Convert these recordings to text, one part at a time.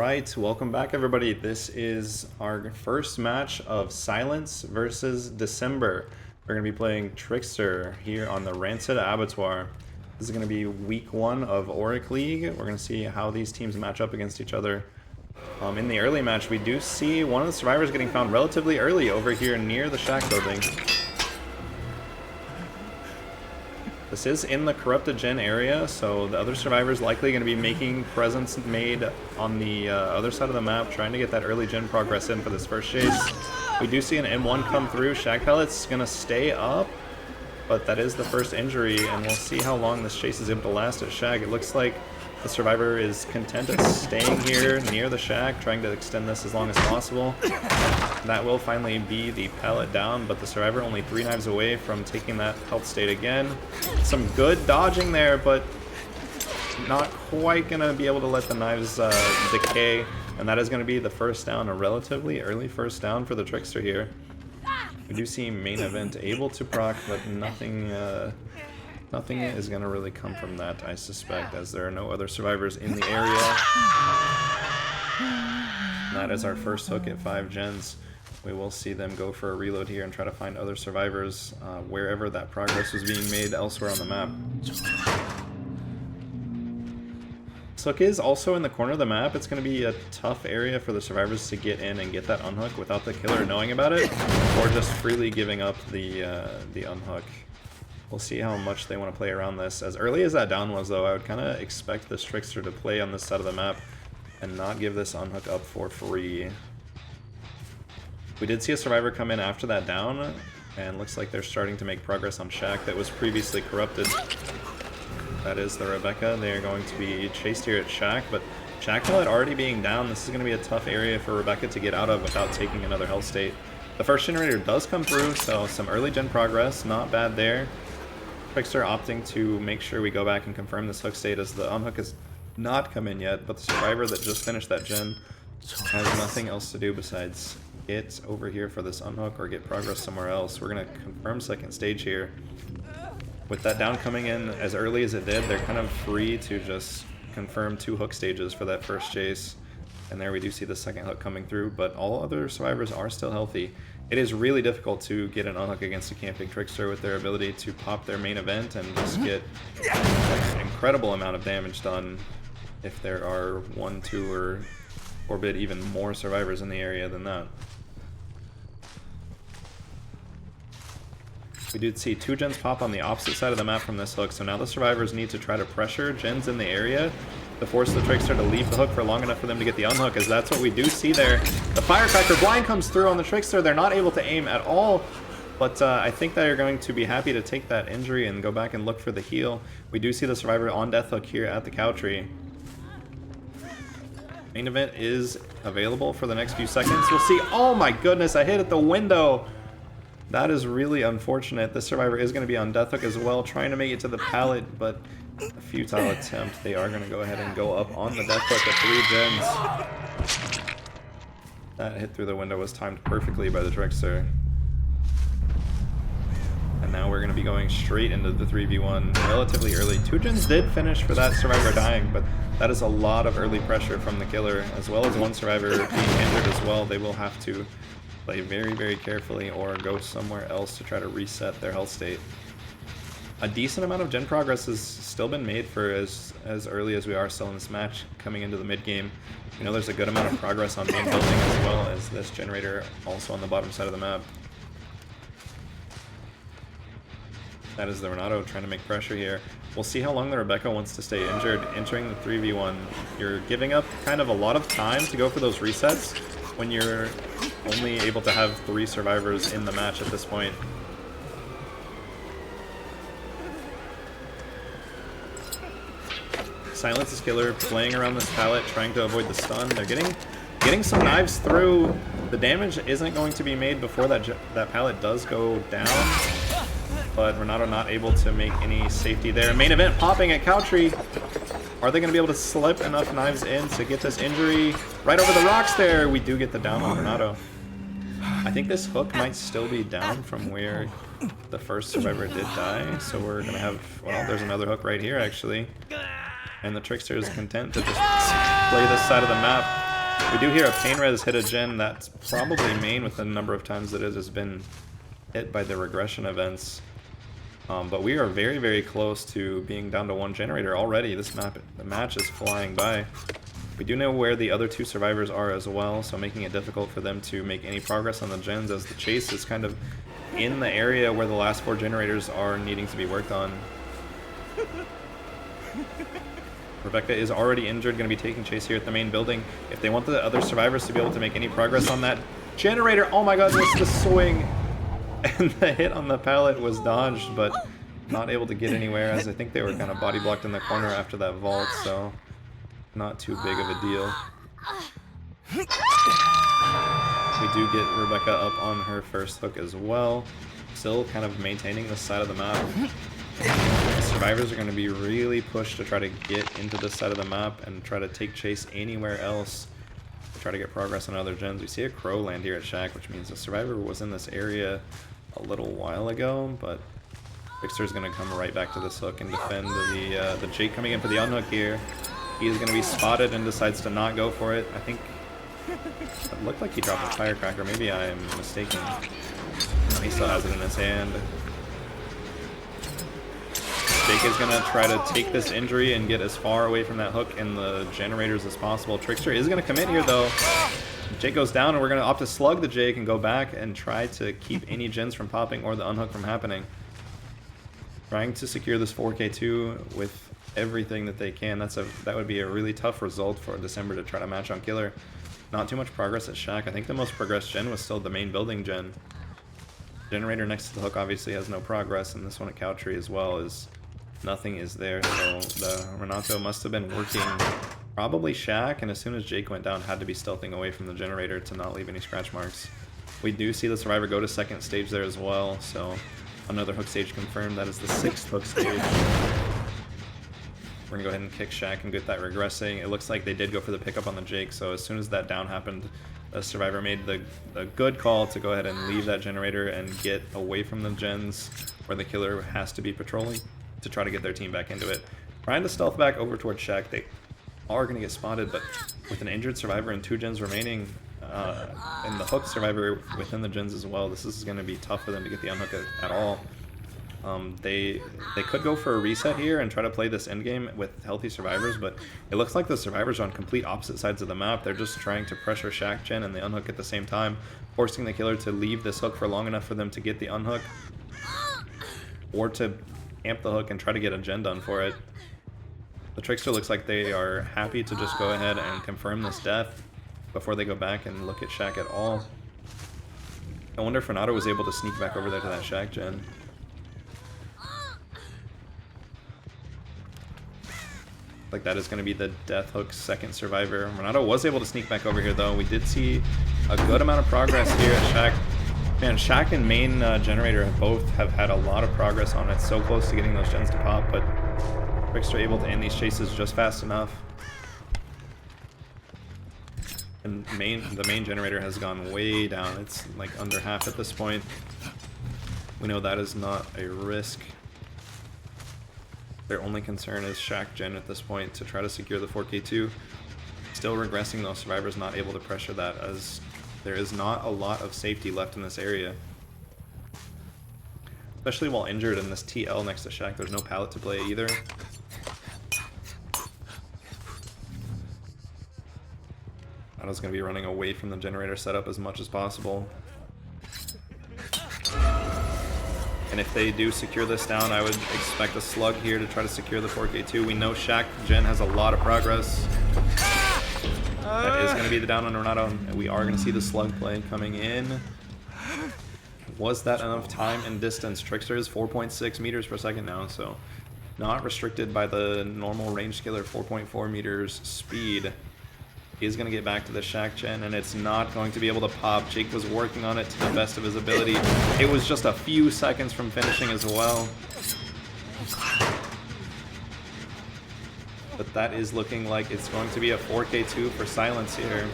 Alright, welcome back everybody. This is our first match of Silence versus December. We're going to be playing Trickster here on the Rancid Abattoir. This is going to be week 1 of Auric League. We're going to see how these teams match up against each other. In the early match, we do see one of the survivors getting found relatively early over here near the shack building. This is in the corrupted gen area, so the other survivors likely going to be making presence made on the other side of the map, trying to get that early gen progress in for this first chase. We do see an M1 come through. Shack Pellet's going to stay up, but that is the first injury, and we'll see how long this chase is able to last at Shack. It looks like the survivor is content at staying here near the shack, trying to extend this as long as possible. That will finally be the pallet down, but the survivor only 3 knives away from taking that health state again. Some good dodging there, but not quite going to be able to let the knives decay, and that is going to be the first down, a relatively early first down for the Trickster here. We do see main event able to proc, but nothing is going to really come from that, I suspect, as there are no other survivors in the area. And that is our first hook at 5 gens. We will see them go for a reload here and try to find other survivors wherever that progress was being made elsewhere on the map. This hook is also in the corner of the map. It's going to be a tough area for the survivors to get in and get that unhook without the killer knowing about it, or just freely giving up the unhook. We'll see how much they want to play around this. As early as that down was, though, I would kind of expect this Trickster to play on this side of the map and not give this unhook up for free. We did see a survivor come in after that down, and looks like they're starting to make progress on Shack that was previously corrupted. That is the Rebecca. They are going to be chased here at Shack, but Shack Pellet already being down, this is going to be a tough area for Rebecca to get out of without taking another health state. The first generator does come through, so some early gen progress, not bad there. Trickster opting to make sure we go back and confirm this hook state, as the unhook has not come in yet, but the survivor that just finished that gen has nothing else to do besides get over here for this unhook or get progress somewhere else. We're going to confirm second stage here. With that down coming in as early as it did, they're kind of free to just confirm 2 hook stages for that first chase. And there we do see the second hook coming through, but all other survivors are still healthy. It is really difficult to get an unhook against a camping Trickster with their ability to pop their main event and just get an incredible amount of damage done if there are 1, 2, or bit even more survivors in the area than that. We did see 2 gens pop on the opposite side of the map from this hook, so now the survivors need to try to pressure gens in the area to force the Trickster to leave the hook for long enough for them to get the unhook, as that's what we do see there. The Firecracker blind comes through on the Trickster. They're not able to aim at all, but I think they're going to be happy to take that injury and go back and look for the heal. We do see the survivor on death hook here at the cow tree. Main event is available for the next few seconds. We'll see. Oh my goodness, I hit at the window. That is really unfortunate. The survivor is going to be on death hook as well, trying to make it to the pallet, but a futile attempt. They are going to go ahead and go up on the death hook at 3 gens. That hit through the window was timed perfectly by the Trickster. And now we're going to be going straight into the 3v1 relatively early. 2 gens did finish for that survivor dying, but that is a lot of early pressure from the killer, as well as 1 survivor being injured as well. They will have to play very, very carefully or go somewhere else to try to reset their health state. A decent amount of gen progress has still been made for as early as we are still in this match coming into the mid game. You know, there's a good amount of progress on main building as well as this generator also on the bottom side of the map. That is the Renato trying to make pressure here. We'll see how long the Rebecca wants to stay injured entering the 3v1. You're giving up kind of a lot of time to go for those resets when you're only able to have 3 survivors in the match at this point. Silence is killer, playing around this pallet, trying to avoid the stun. They're getting some knives through. The damage isn't going to be made before that pallet does go down, but Renato not able to make any safety there. Main event popping at Cowtree. Are they going to be able to slip enough knives in to get this injury? Right over the rocks there. We do get the down on Renato. I think this hook might still be down from where the first survivor did die. So we're going to have, well, there's another hook right here actually. And the Trickster is content to just play this side of the map. We do hear a Pain Res hit a gen. That's probably main with the number of times that it has been hit by the regression events. But we are very, very close to being down to 1 generator already. The match is flying by. We do know where the other 2 survivors are as well, so making it difficult for them to make any progress on the gens, as the chase is kind of in the area where the last 4 generators are needing to be worked on. Rebecca is already injured, going to be taking chase here at the main building. If they want the other survivors to be able to make any progress on that generator, oh my god, it's the swing! And the hit on the pallet was dodged, but not able to get anywhere, as I think they were kind of body blocked in the corner after that vault, so not too big of a deal. We do get Rebecca up on her first hook as well. Still kind of maintaining this side of the map. The survivors are going to be really pushed to try to get into this side of the map and try to take chase anywhere else to try to get progress on other gens. We see a crow land here at Shack, which means the survivor was in this area a little while ago, but Trickster's going to come right back to this hook and defend the Jake coming in for the unhook here. He is going to be spotted and decides to not go for it. I think it looked like he dropped a firecracker. Maybe I am mistaken. No, he still has it in his hand. Jake is going to try to take this injury and get as far away from that hook and the generators as possible. Trickster is going to commit here, though. Jake goes down, and we're going to opt to slug the Jake and go back and try to keep any gens from popping or the unhook from happening. Trying to secure this 4K2 with everything that they can. That would be a really tough result for December to try to match on Killer. Not too much progress at Shack. I think the most progressed gen was still the main building gen. Generator next to the hook obviously has no progress, and this one at Cowtree as well is nothing is there. So the Renato must have been working probably Shack, and as soon as Jake went down, had to be stealthing away from the generator to not leave any scratch marks. We do see the survivor go to second stage there as well, so another hook stage confirmed. That is the 6th hook stage. We're gonna go ahead and kick Shack and get that regressing. It looks like they did go for the pickup on the Jake, so as soon as that down happened, the survivor made the good call to go ahead and leave that generator and get away from the gens where the killer has to be patrolling to try to get their team back into it. Trying to stealth back over towards Shack. They are gonna get spotted, but with an injured survivor and 2 gens remaining, and the hook survivor within the gens as well, this is gonna be tough for them to get the unhook at all. They could go for a reset here and try to play this endgame with healthy survivors, but it looks like the survivors are on complete opposite sides of the map. They're just trying to pressure Shack Gen and the unhook at the same time, forcing the killer to leave this hook for long enough for them to get the unhook, or to amp the hook and try to get a gen done for it. The Trickster looks like they are happy to just go ahead and confirm this death before they go back and look at Shack at all. I wonder if Renato was able to sneak back over there to that Shack gen. Like that is going to be the Death Hook's 2nd survivor. Renato was able to sneak back over here, though. We did see a good amount of progress here at Shack. Man, Shack and main generator both have had a lot of progress on it. So close to getting those gens to pop, but Trickster able to end these chases just fast enough. And the main generator has gone way down. It's like under half at this point. We know that is not a risk. Their only concern is Shack Gen at this point to try to secure the 4K2. Still regressing, though. Survivors not able to pressure that, as there is not a lot of safety left in this area. Especially while injured in this TL next to Shack. There's no pallet to play either. Nato's going to be running away from the generator setup as much as possible. And if they do secure this down, I would expect a slug here to try to secure the 4K2. We know Shack Gen has a lot of progress. That is going to be the down on Renato, and we are going to see the slug play coming in. Was that enough time and distance? Trickster is 4.6 meters per second now, so not restricted by the normal range killer 4.4 meters speed. He is going to get back to the Shack Gen, and it's not going to be able to pop. Jake was working on it to the best of his ability. It was just a few seconds from finishing as well. But that is looking like it's going to be a 4K2 for Silence here,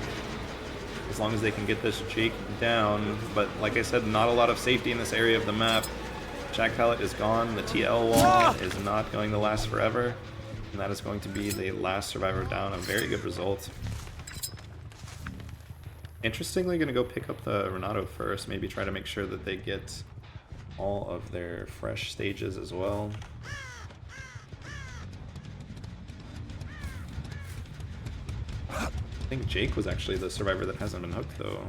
as long as they can get this Jake down. But like I said, not a lot of safety in this area of the map. Shack pallet is gone. The TL wall is not going to last forever, and that is going to be the last survivor down. A very good result. Interestingly, gonna go pick up the Renato first. Maybe try to make sure that they get all of their fresh stages as well. I think Jake was actually the survivor that hasn't been hooked though.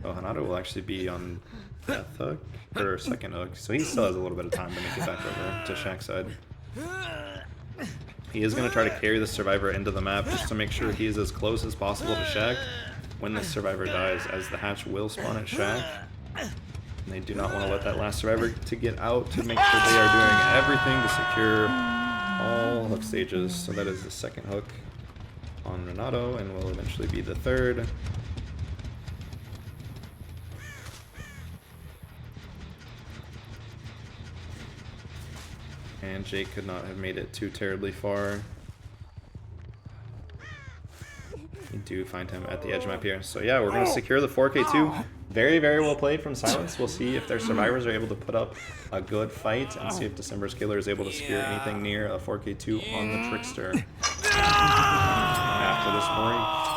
Oh, Hanato will actually be on death hook, or second hook, so he still has a little bit of time to make it back over to Shaq's side. He is going to try to carry the survivor into the map just to make sure he's as close as possible to Shaq when the survivor dies, as the hatch will spawn at Shaq. And they do not want to let that last survivor to get out to make sure they are doing everything to secure all hook stages. So that is the second hook on Renato, and will eventually be the third. And Jake could not have made it too terribly far. You do find him at the edge map here. So yeah, we're going to secure the 4K2. Very, very well played from Silence. We'll see if their survivors are able to put up a good fight and see if December's Killer is able to secure anything near a 4K2 on the Trickster after this break.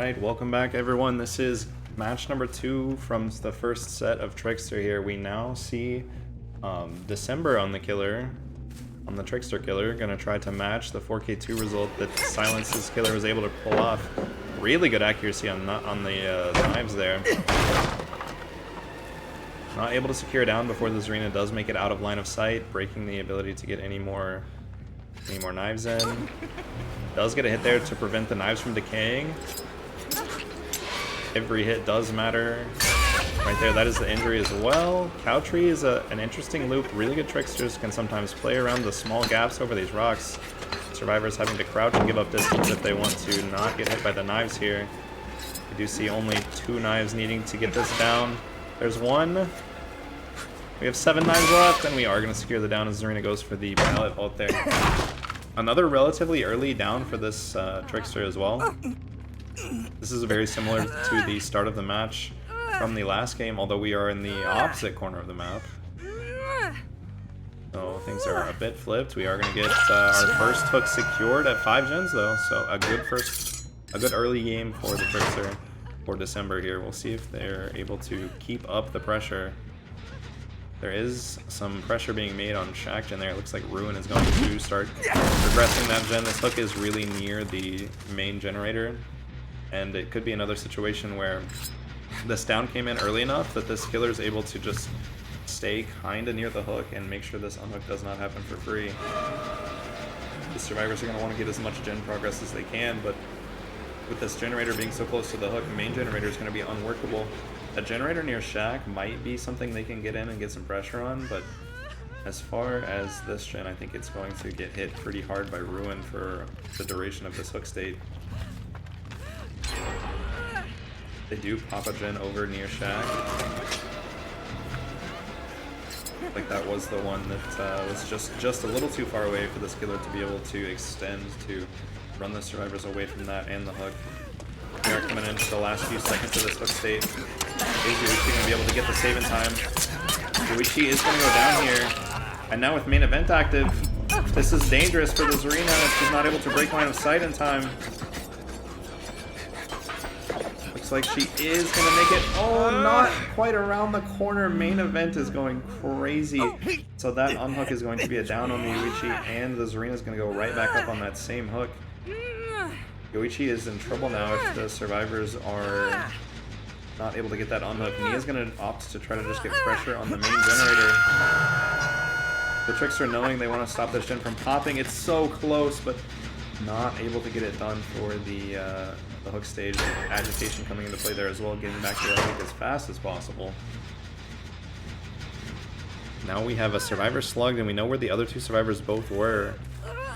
Alright, welcome back everyone. This is match number 2 from the first set of Trickster here. We now see December on the killer, on the Trickster killer, gonna try to match the 4K2 result that Silence's killer was able to pull off. Really good accuracy on the knives there. Not able to secure down before the Zarina does make it out of line of sight, breaking the ability to get any more knives in. Does get a hit there to prevent the knives from decaying. Every hit does matter. Right there, that is the injury as well. Cowtree is an interesting loop. Really good tricksters can sometimes play around the small gaps over these rocks. Survivors having to crouch and give up distance if they want to not get hit by the knives here. We do see only 2 knives needing to get this down. There's one. We have 7 knives left, and we are going to secure the down as Zarina goes for the pallet vault there. Another relatively early down for this Trickster as well. This is very similar to the start of the match from the last game, although we are in the opposite corner of the map. So things are a bit flipped. We are going to get our first hook secured at 5 gens though, so a good early game for the Trickster for December here. We'll see if they're able to keep up the pressure. There is some pressure being made on Shack Gen there. It looks like Ruin is going to start progressing that gen. This hook is really near the main generator, and it could be another situation where this down came in early enough that this killer is able to just stay kinda near the hook and make sure this unhook does not happen for free. The survivors are going to want to get as much gen progress as they can, but with this generator being so close to the hook, the main generator is going to be unworkable. A generator near Shack might be something they can get in and get some pressure on, but as far as this gen, I think it's going to get hit pretty hard by Ruin for the duration of this hook state. They do pop a gen over near Shack. Like that was the one that was just a little too far away for this killer to be able to extend to run the survivors away from that and the hook. We are coming into the last few seconds of this hook state. Is Yoichi going to be able to get the save in time? Yoichi is going to go down here. And now with main event active, this is dangerous for the Zarina if she's not able to break line of sight in time. Looks like she is going to make it. Oh, not quite around the corner. Main event is going crazy. So that unhook is going to be a down on the Yoichi, and the Zarina is going to go right back up on that same hook. Yoichi is in trouble now if the survivors are not able to get that unhook. Nia's going to opt to try to just get pressure on the main generator. The Trickster, knowing they want to stop this gen from popping, it's so close, but not able to get it done for the hook stage. Agitation coming into play there as well, getting back to the hook as fast as possible. Now we have a survivor slugged, and we know where the other 2 survivors both were.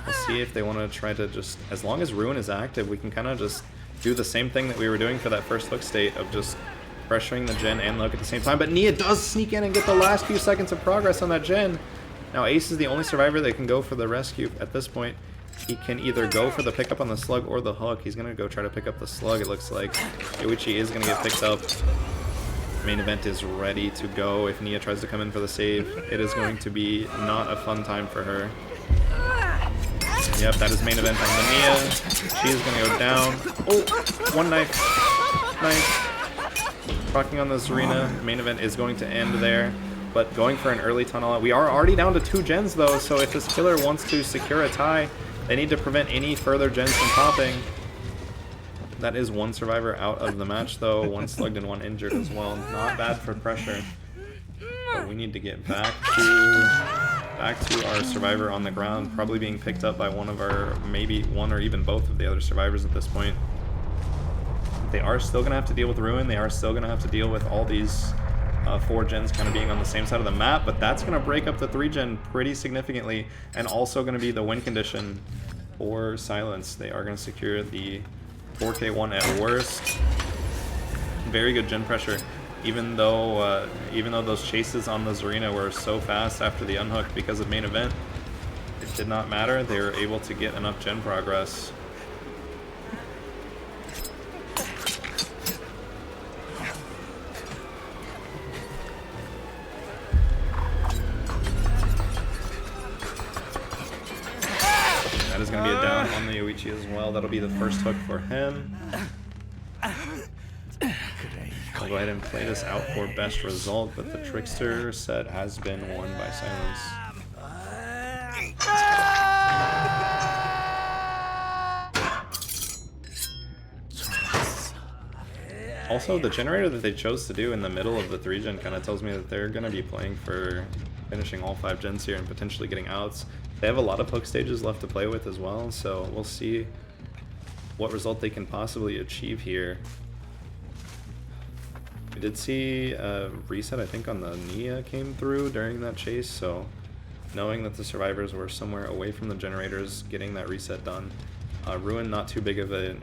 We'll see if they want to try to just, as long as Ruin is active, we can kind of just do the same thing that we were doing for that first hook state of just pressuring the gen and the hook at the same time. But Nia does sneak in and get the last few seconds of progress on that gen. Now Ace is the only survivor that can go for the rescue at this point. He can either go for the pickup on the slug or the hook. He's going to go try to pick up the slug, it looks like. Yoichi is going to get picked up. Main event is ready to go. If Nia tries to come in for the save, it is going to be not a fun time for her. Yep, that is main event on the Nia. She is going to go down. Oh, one knife. Nice. Rocking on the Zarina. Main event is going to end there. But going for an early tunnel. We are already down to 2 gens though, so if this killer wants to secure a tie, they need to prevent any further gens from popping. That is 1 survivor out of the match though. 1 slugged and 1 injured as well. Not bad for pressure. But we need to get back to our survivor on the ground, probably being picked up by one of our, maybe one or even both of the other survivors at this point. They are still going to have to deal with Ruin. They are still going to have to deal with all these 4 gens kind of being on the same side of the map, but that's going to break up the 3 gen pretty significantly, and also going to be the win condition for Silence. They are going to secure the 4K1 at worst. Very good gen pressure. Even though those chases on the Zarina were so fast after the unhook because of main event, it did not matter. They were able to get enough gen progress. That is going to be a down on the Yoichi as well. That'll be the first hook for him. I'll go ahead and play this out for best result, but the Trickster set has been won by Silence. Also, the generator that they chose to do in the middle of the 3-gen kind of tells me that they're going to be playing for finishing all 5 gens here and potentially getting outs. They have a lot of hook stages left to play with as well, so we'll see what result they can possibly achieve here. We did see a reset, I think, on the Nia came through during that chase, so knowing that the survivors were somewhere away from the generators, getting that reset done. Ruin not too big of a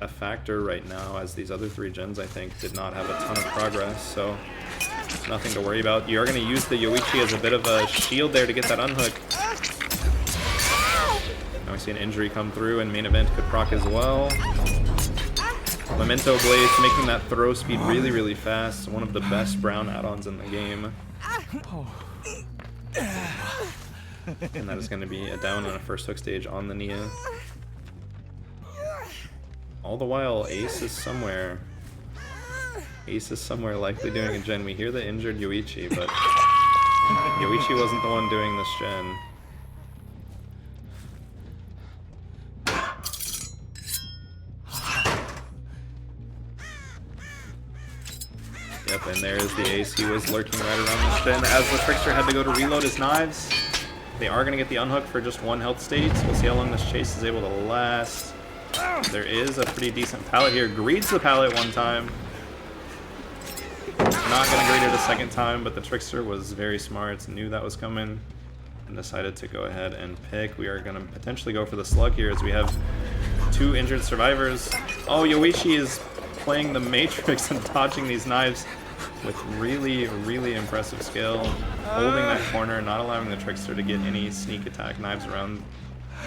factor right now, as these other 3 gens, I think, did not have a ton of progress, so nothing to worry about. You're going to use the Yoichi as a bit of a shield there to get that unhook. Now we see an injury come through, and main event could proc as well. Memento Blaze making that throw speed really, really fast. One of the best brown add-ons in the game. And that is going to be a down on a first hook stage on the Nia. All the while, Ace is somewhere. Ace is somewhere likely doing a gen. We hear the injured Yoichi, but Yoichi wasn't the one doing this gen. Yep, and there is the Ace. He was lurking right around this gen as the Trickster had to go to reload his knives. They are going to get the unhook for just 1 health state. We'll see how long this chase is able to last. There is a pretty decent pallet here. Greeds the pallet one time. Not going to greed it a second time, but the Trickster was very smart, knew that was coming, and decided to go ahead and pick. We are going to potentially go for the slug here as we have 2 injured survivors. Oh, Yoichi is playing the Matrix and dodging these knives with really, really impressive skill. Holding that corner, not allowing the Trickster to get any sneak attack knives around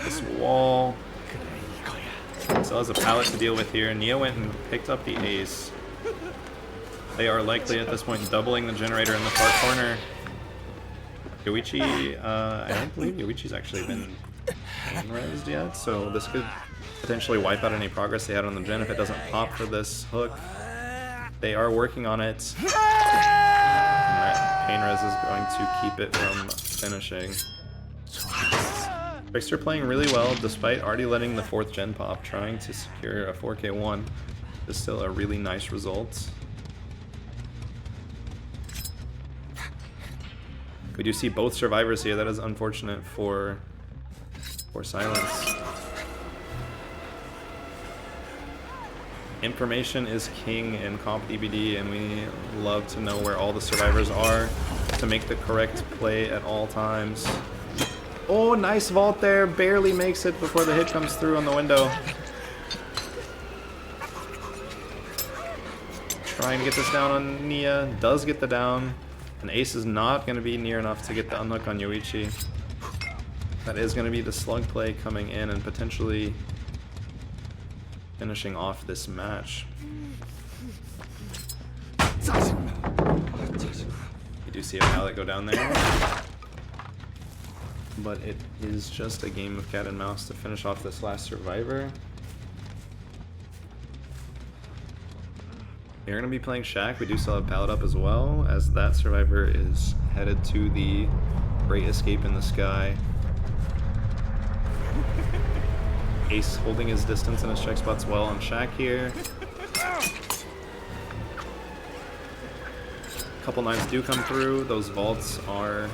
this wall. Still has a pallet to deal with here. Nia went and picked up the Ace. They are likely at this point doubling the generator in the far corner. Yoichi, I don't believe Yoichi's actually been pain-resed yet, so this could potentially wipe out any progress they had on the gen if it doesn't pop for this hook. They are working on it. And that pain res is going to keep it from finishing. Trickster playing really well despite already letting the 4th gen pop, trying to secure a 4K1. Is still a really nice result. We do see both survivors here. That is unfortunate for Silence. Information is king in comp DBD, and we love to know where all the survivors are to make the correct play at all times. Oh, nice vault there. Barely makes it before the hit comes through on the window. Trying to get this down on Nia. Does get the down. And Ace is not going to be near enough to get the unhook on Yoichi. That is going to be the slug play coming in and potentially finishing off this match. You do see a pallet go down there. But it is just a game of cat and mouse to finish off this last survivor. You're going to be playing Shaq. We do still have pallet up as well, as that survivor is headed to the Great Escape in the Sky. Ace holding his distance and his check spots well on Shaq here. A couple knives do come through. Those vaults are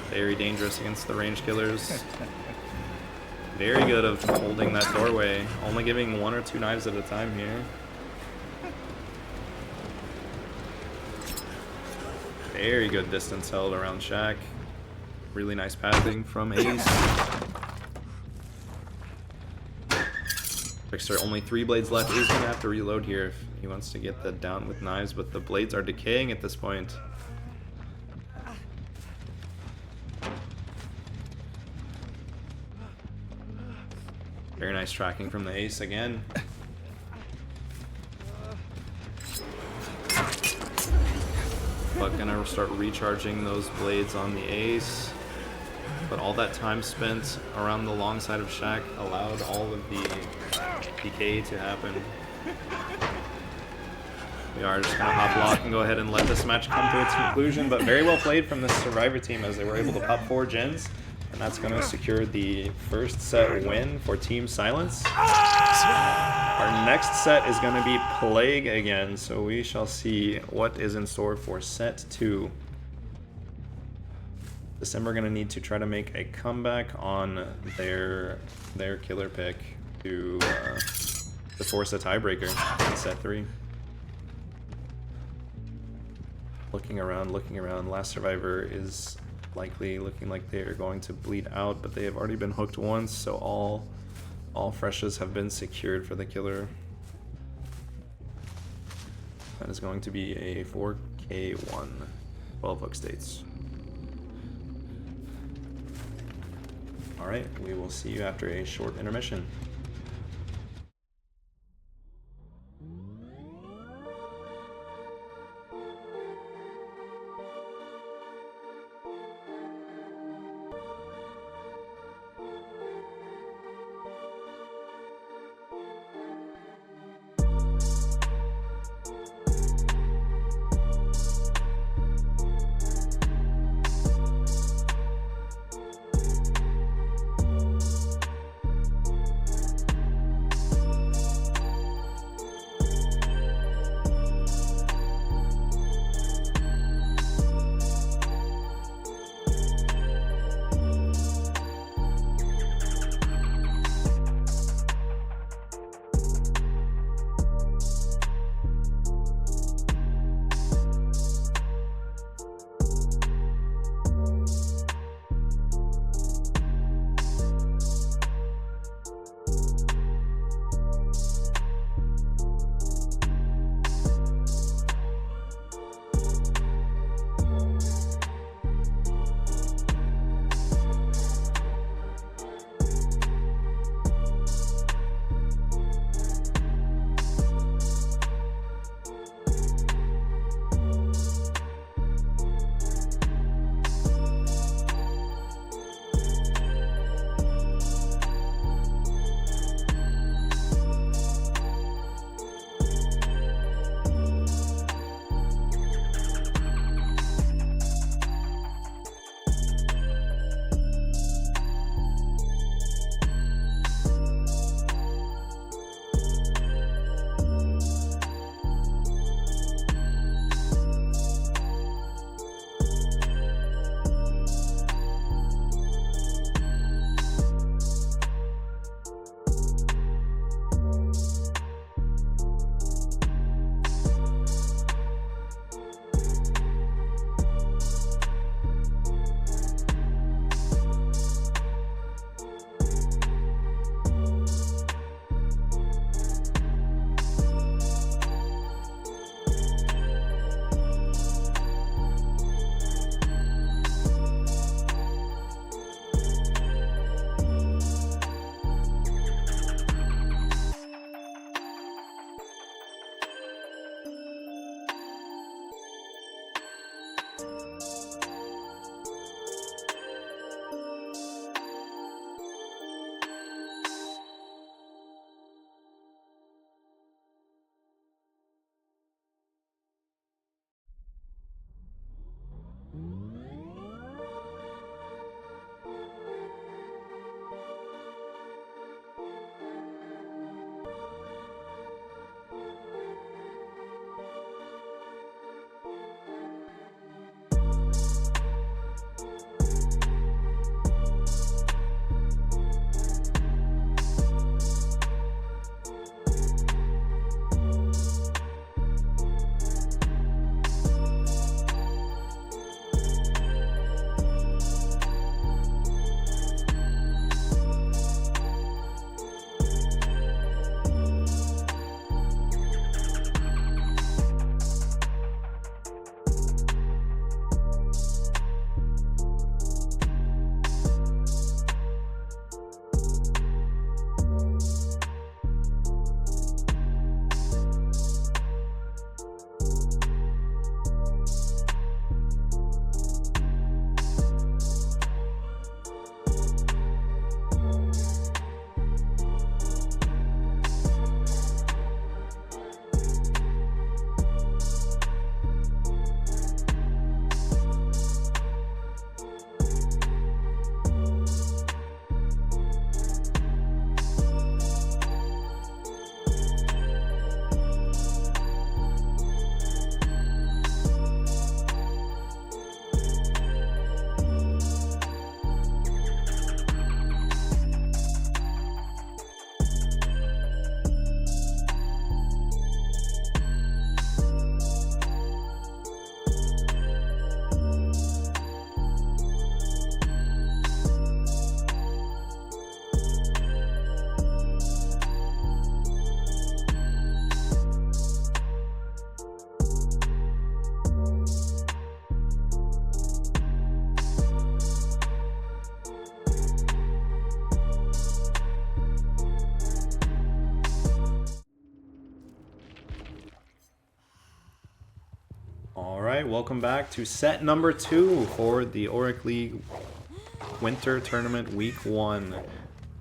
very dangerous against the range killers. Very good of holding that doorway. Only giving 1 or 2 knives at a time here. Very good distance held around Shaq. Really nice passing from Ace. Trickster, only 3 blades left. Is going to have to reload here if he wants to get the down with knives, but the blades are decaying at this point. Very nice tracking from the Ace again. But gonna start recharging those blades on the Ace. But all that time spent around the long side of Shaq allowed all of the decay to happen. We are just going to hop lock and go ahead and let this match come to its conclusion, but very well played from the Survivor team as they were able to pop 4 gens, and that's going to secure the first set win for Team Silence. Our next set is going to be Plague again, so we shall see what is in store for set 2. December going to need to try to make a comeback on their killer pick to force a tiebreaker in set 3. Looking around, Last Survivor is likely looking like they are going to bleed out, but they have already been hooked once, so all freshes have been secured for the killer. That is going to be a 4K1, 12 hook states. Alright, we will see you after a short intermission. Alright, welcome back to set number 2 for the Auric League Winter Tournament Week 1.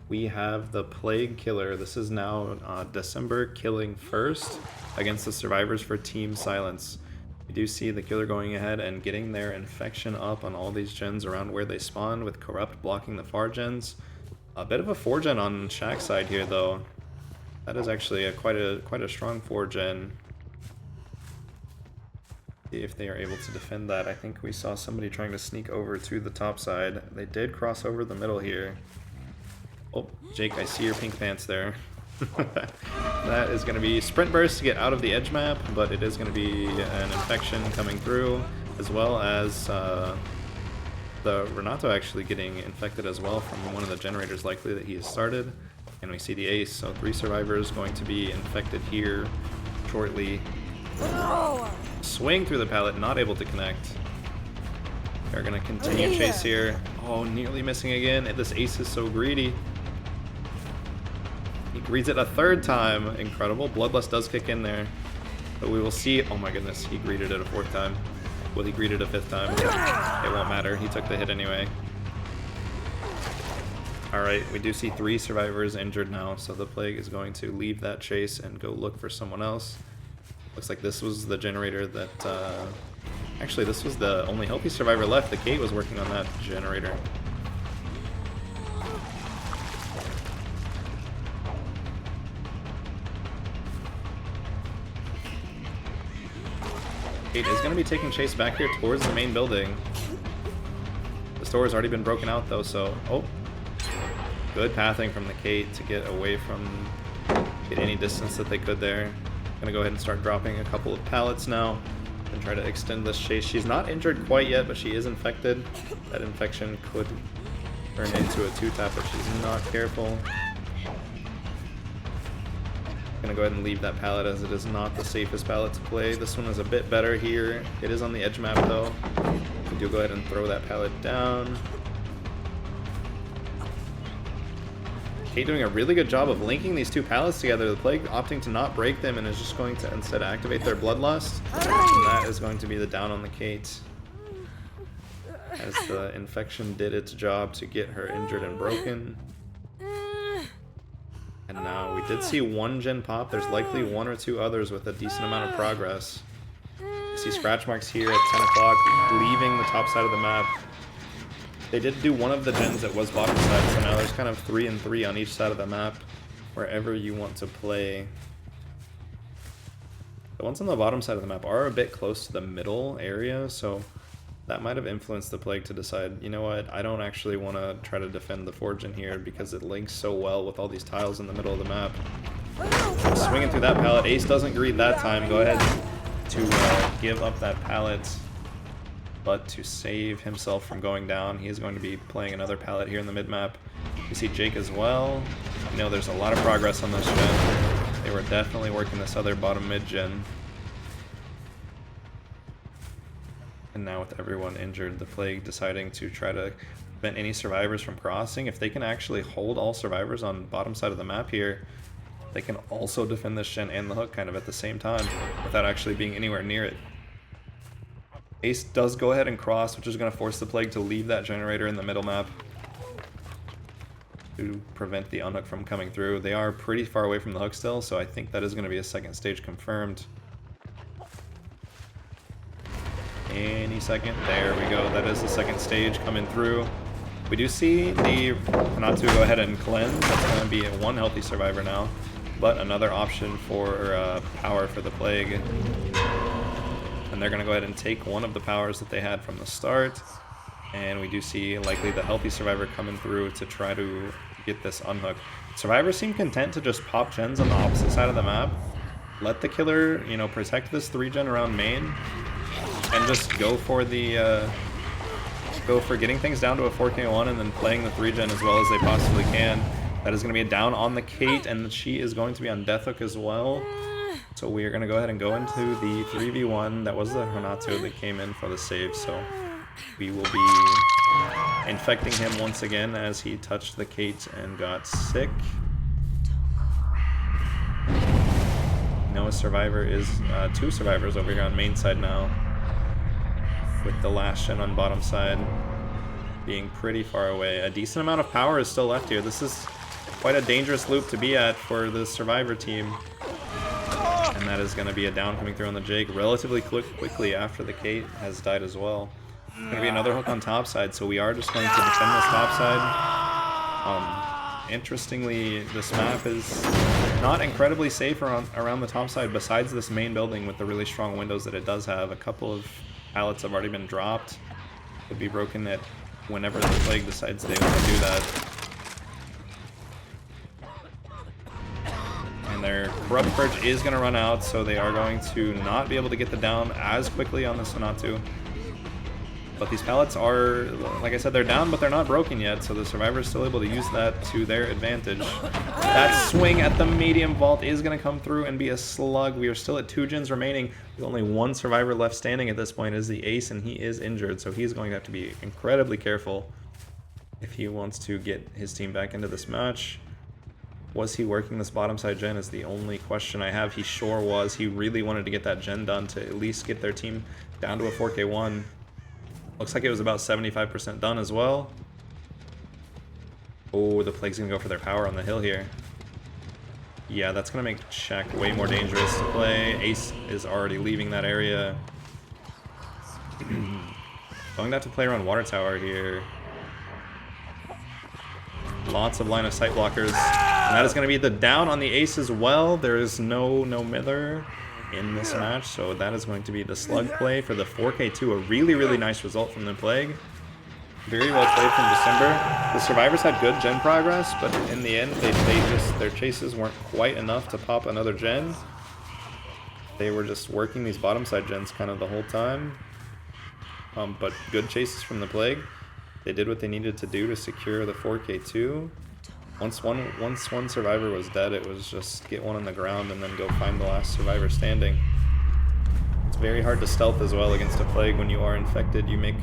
We have the Plague Killer. This is now December killing first against the survivors for Team Silence. We do see the killer going ahead and getting their infection up on all these gens around where they spawn, with Corrupt blocking the far gens. A bit of a 4-gen on Shaq's side here though. That is actually quite a strong 4-gen. See if they are able to defend that. I think we saw somebody trying to sneak over to the top side. They did cross over the middle here. Oh, Jake, I see your pink pants there. That is going to be Sprint Burst to get out of the edge map, but it is going to be an infection coming through, as well as the Renato actually getting infected as well from one of the generators, likely that he has started. And we see the ace, so 3 survivors going to be infected here shortly. Swing through the pallet, not able to connect. They're going to continue chase here. Oh, nearly missing again. This ace is so greedy. He greets it a 3rd time. Incredible. Bloodlust does kick in there. But we will see. Oh my goodness, he greeted it a 4th time. Will he greet it a 5th time? It won't matter. He took the hit anyway. Alright, we do see 3 survivors injured now, so the Plague is going to leave that chase and go look for someone else. Looks like this was the generator that, actually this was the only healthy survivor left. The Kate was working on that generator. Kate is going to be taking chase back here towards the main building. The store has already been broken out though, so, oh. Good pathing from the Kate to get away from, get any distance that they could there. Gonna go ahead and start dropping a couple of pallets now and try to extend this chase. She's not injured quite yet, but she is infected. That infection could turn into a 2-tap if she's not careful. Gonna go ahead and leave that pallet as it is not the safest pallet to play. This one is a bit better here. It is on the edge map though. We do go ahead and throw that pallet down. Kate doing a really good job of linking these 2 pallets together. The Plague opting to not break them and is just going to instead activate their Bloodlust. And that is going to be the down on the Kate, as the infection did its job to get her injured and broken. And now we did see 1 gen pop. There's likely 1 or 2 others with a decent amount of progress. You see scratch marks here at 10 o'clock, leaving the top side of the map. They did do one of the gens that was bottom side, so now there's kind of 3 and 3 on each side of the map, wherever you want to play. The ones on the bottom side of the map are a bit close to the middle area, so that might have influenced the Plague to decide, you know what, I don't actually want to try to defend the 4-gen here because it links so well with all these tiles in the middle of the map. Swinging through that pallet. Ace doesn't greet that time. Go ahead to give up that pallet. But to save himself from going down, he is going to be playing another pallet here in the mid-map. You see Jake as well. You know, there's a lot of progress on this gen. They were definitely working this other bottom mid-gen. And now with everyone injured, the Plague deciding to try to prevent any survivors from crossing. If they can actually hold all survivors on the bottom side of the map here, they can also defend this gen and the hook kind of at the same time without actually being anywhere near it. Ace does go ahead and cross, which is going to force the Plague to leave that generator in the middle map to prevent the unhook from coming through. They are pretty far away from the hook still, so I think that is going to be a 2nd stage confirmed. Any second. There we go. That is the 2nd stage coming through. We do see the Hanatu go ahead and cleanse. That's going to be 1 healthy survivor now, but another option for power for the Plague. And they're going to go ahead and take one of the powers that they had from the start. And we do see likely the healthy survivor coming through to try to get this unhook. Survivors seem content to just pop gens on the opposite side of the map. Let the killer, you know, protect this 3-gen around main. And just go for the, go for getting things down to a 4K1 and then playing the 3-gen as well as they possibly can. That is going to be a down on the Kate, and she is going to be on death hook as well. So we are going to go ahead and go into the 3v1. That was the Renato that came in for the save, so we will be infecting him once again as he touched the Kate and got sick. No survivor is 2 survivors over here on main side now. with the last gen on bottom side being pretty far away. A decent amount of power is still left here. This is quite a dangerous loop to be at for the Survivor team. And that is going to be a down coming through on the Jake relatively quickly after the Kate has died as well. It's going to be another hook on top side, so we are just going to defend this top side. Interestingly, this map is not incredibly safe around the top side besides this main building with the really strong windows that it does have. A couple of pallets have already been dropped. Could be broken at whenever the Plague decides they want to do that. And their Corrupt Purge is going to run out, so they are going to not be able to get the down as quickly on the Sonatu. But these pallets are, like I said, they're down, but they're not broken yet, so the Survivor is still able to use that to their advantage. That swing at the medium vault is going to come through and be a slug. We are still at 2 gens remaining. With only 1 Survivor left standing at this point is the Ace, and he is injured, so he's going to have to be incredibly careful if he wants to get his team back into this match. Was he working this bottom side gen is the only question I have. He sure was. He really wanted to get that gen done to at least get their team down to a 4K1. Looks like it was about 75% done as well. Oh, the Plague's gonna go for their power on the hill here. Yeah, that's gonna make Shaq way more dangerous to play. Ace is already leaving that area. Going to have to play around water tower here. Lots of line of sight blockers. And that is gonna be the down on the Ace as well. There is no mither in this match, so that is going to be the slug play for the 4K2. A really nice result from the Plague. Very well played from December. The Survivors had good gen progress, but in the end, their chases weren't quite enough to pop another gen. They were just working these bottom side gens kind of the whole time. But good chases from the Plague. They did what they needed to do to secure the 4K2. Once one Survivor was dead, it was just get one on the ground and then go find the last Survivor standing. It's very hard to stealth as well against a Plague when you are infected. You make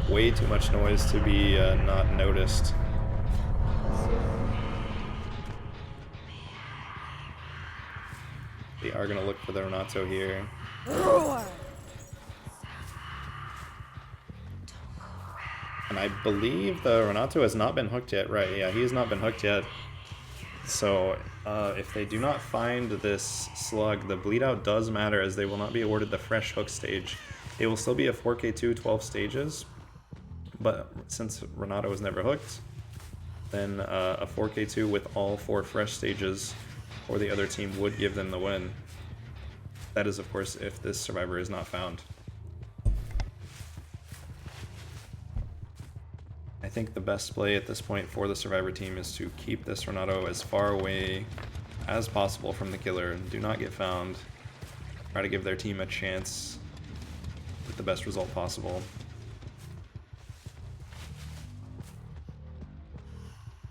way too much noise to be not noticed. They are going to look for the Renato here. And I believe the Renato has not been hooked yet, right? Yeah, he has not been hooked yet. So if they do not find this slug, the bleed out does matter as they will not be awarded the fresh hook stage. It will still be a 4K2, 12 stages. But since Renato was never hooked, then a 4K2 with all 4 fresh stages for the other team would give them the win. That is, of course, if this Survivor is not found. I think the best play at this point for the Survivor team is to keep this Renato as far away as possible from the killer. Do not get found. Try to give their team a chance with the best result possible.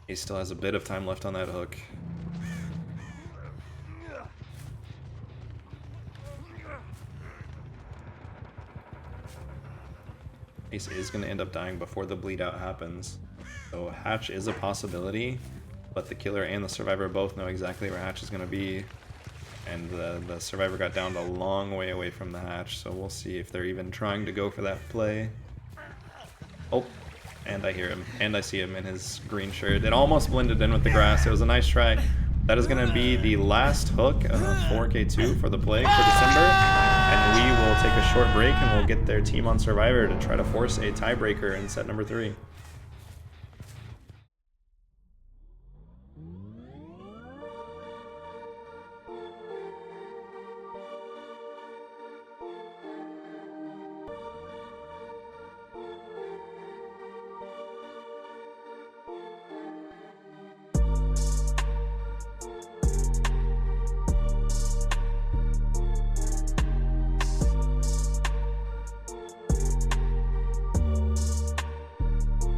He still has a bit of time left on that hook. Ace is going to end up dying before the bleed out happens. So Hatch is a possibility, but the killer and the Survivor both know exactly where Hatch is going to be. And the Survivor got downed a long way away from the Hatch, so we'll see if they're even trying to go for that play. Oh, and I hear him, and I see him in his green shirt. It almost blended in with the grass. It was a nice try. That is going to be the last hook of 4K2 for the Plague for December. And we will take a short break and we'll get their team on Survivor to try to force a tiebreaker in set number 3. All right. 3, 2, 1, go.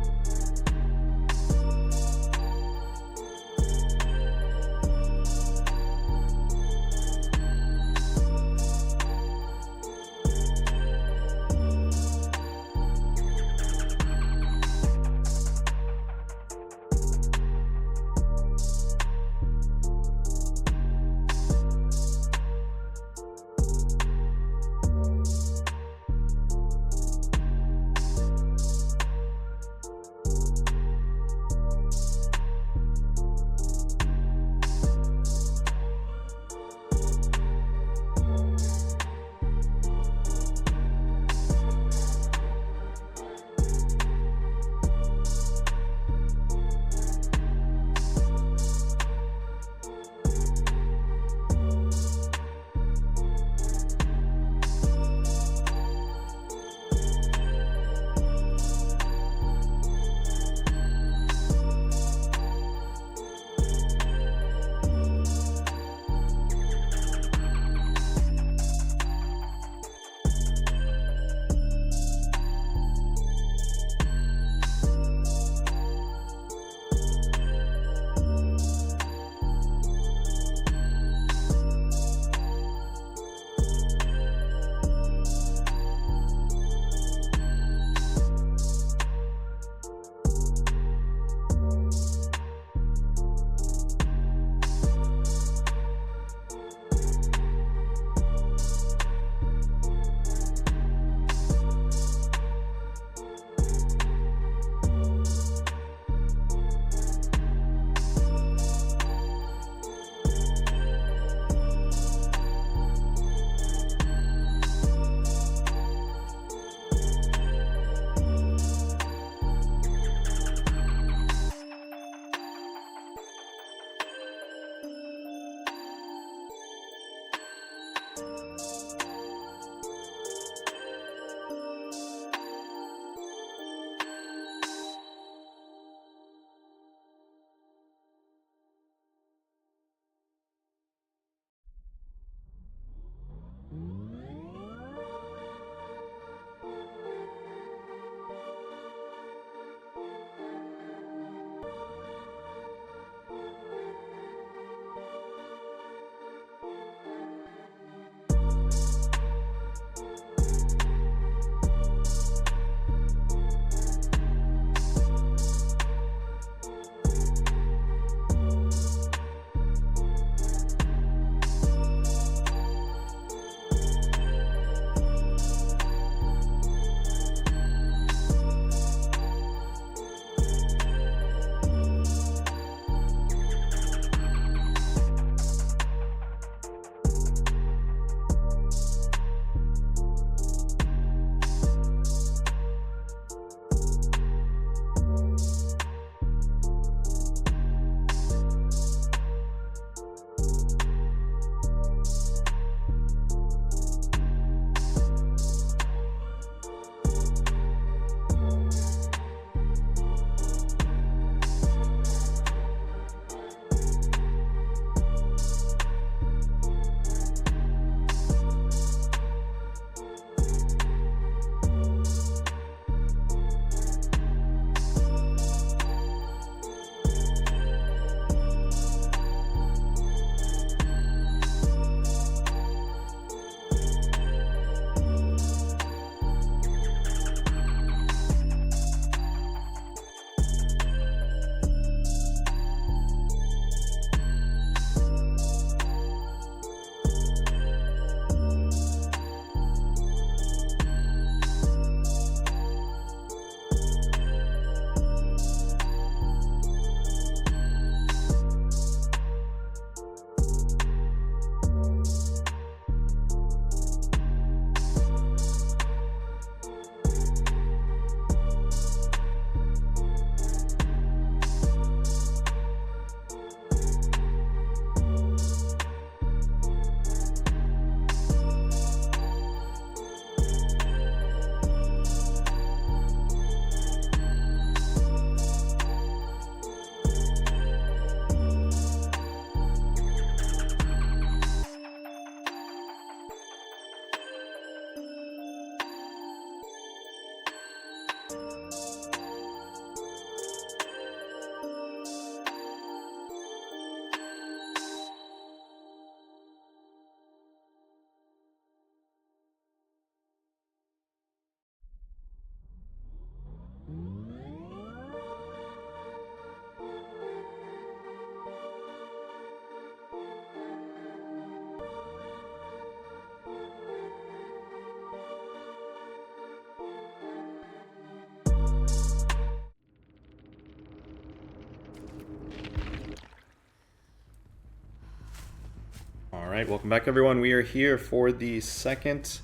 Alright, welcome back everyone. We are here for the second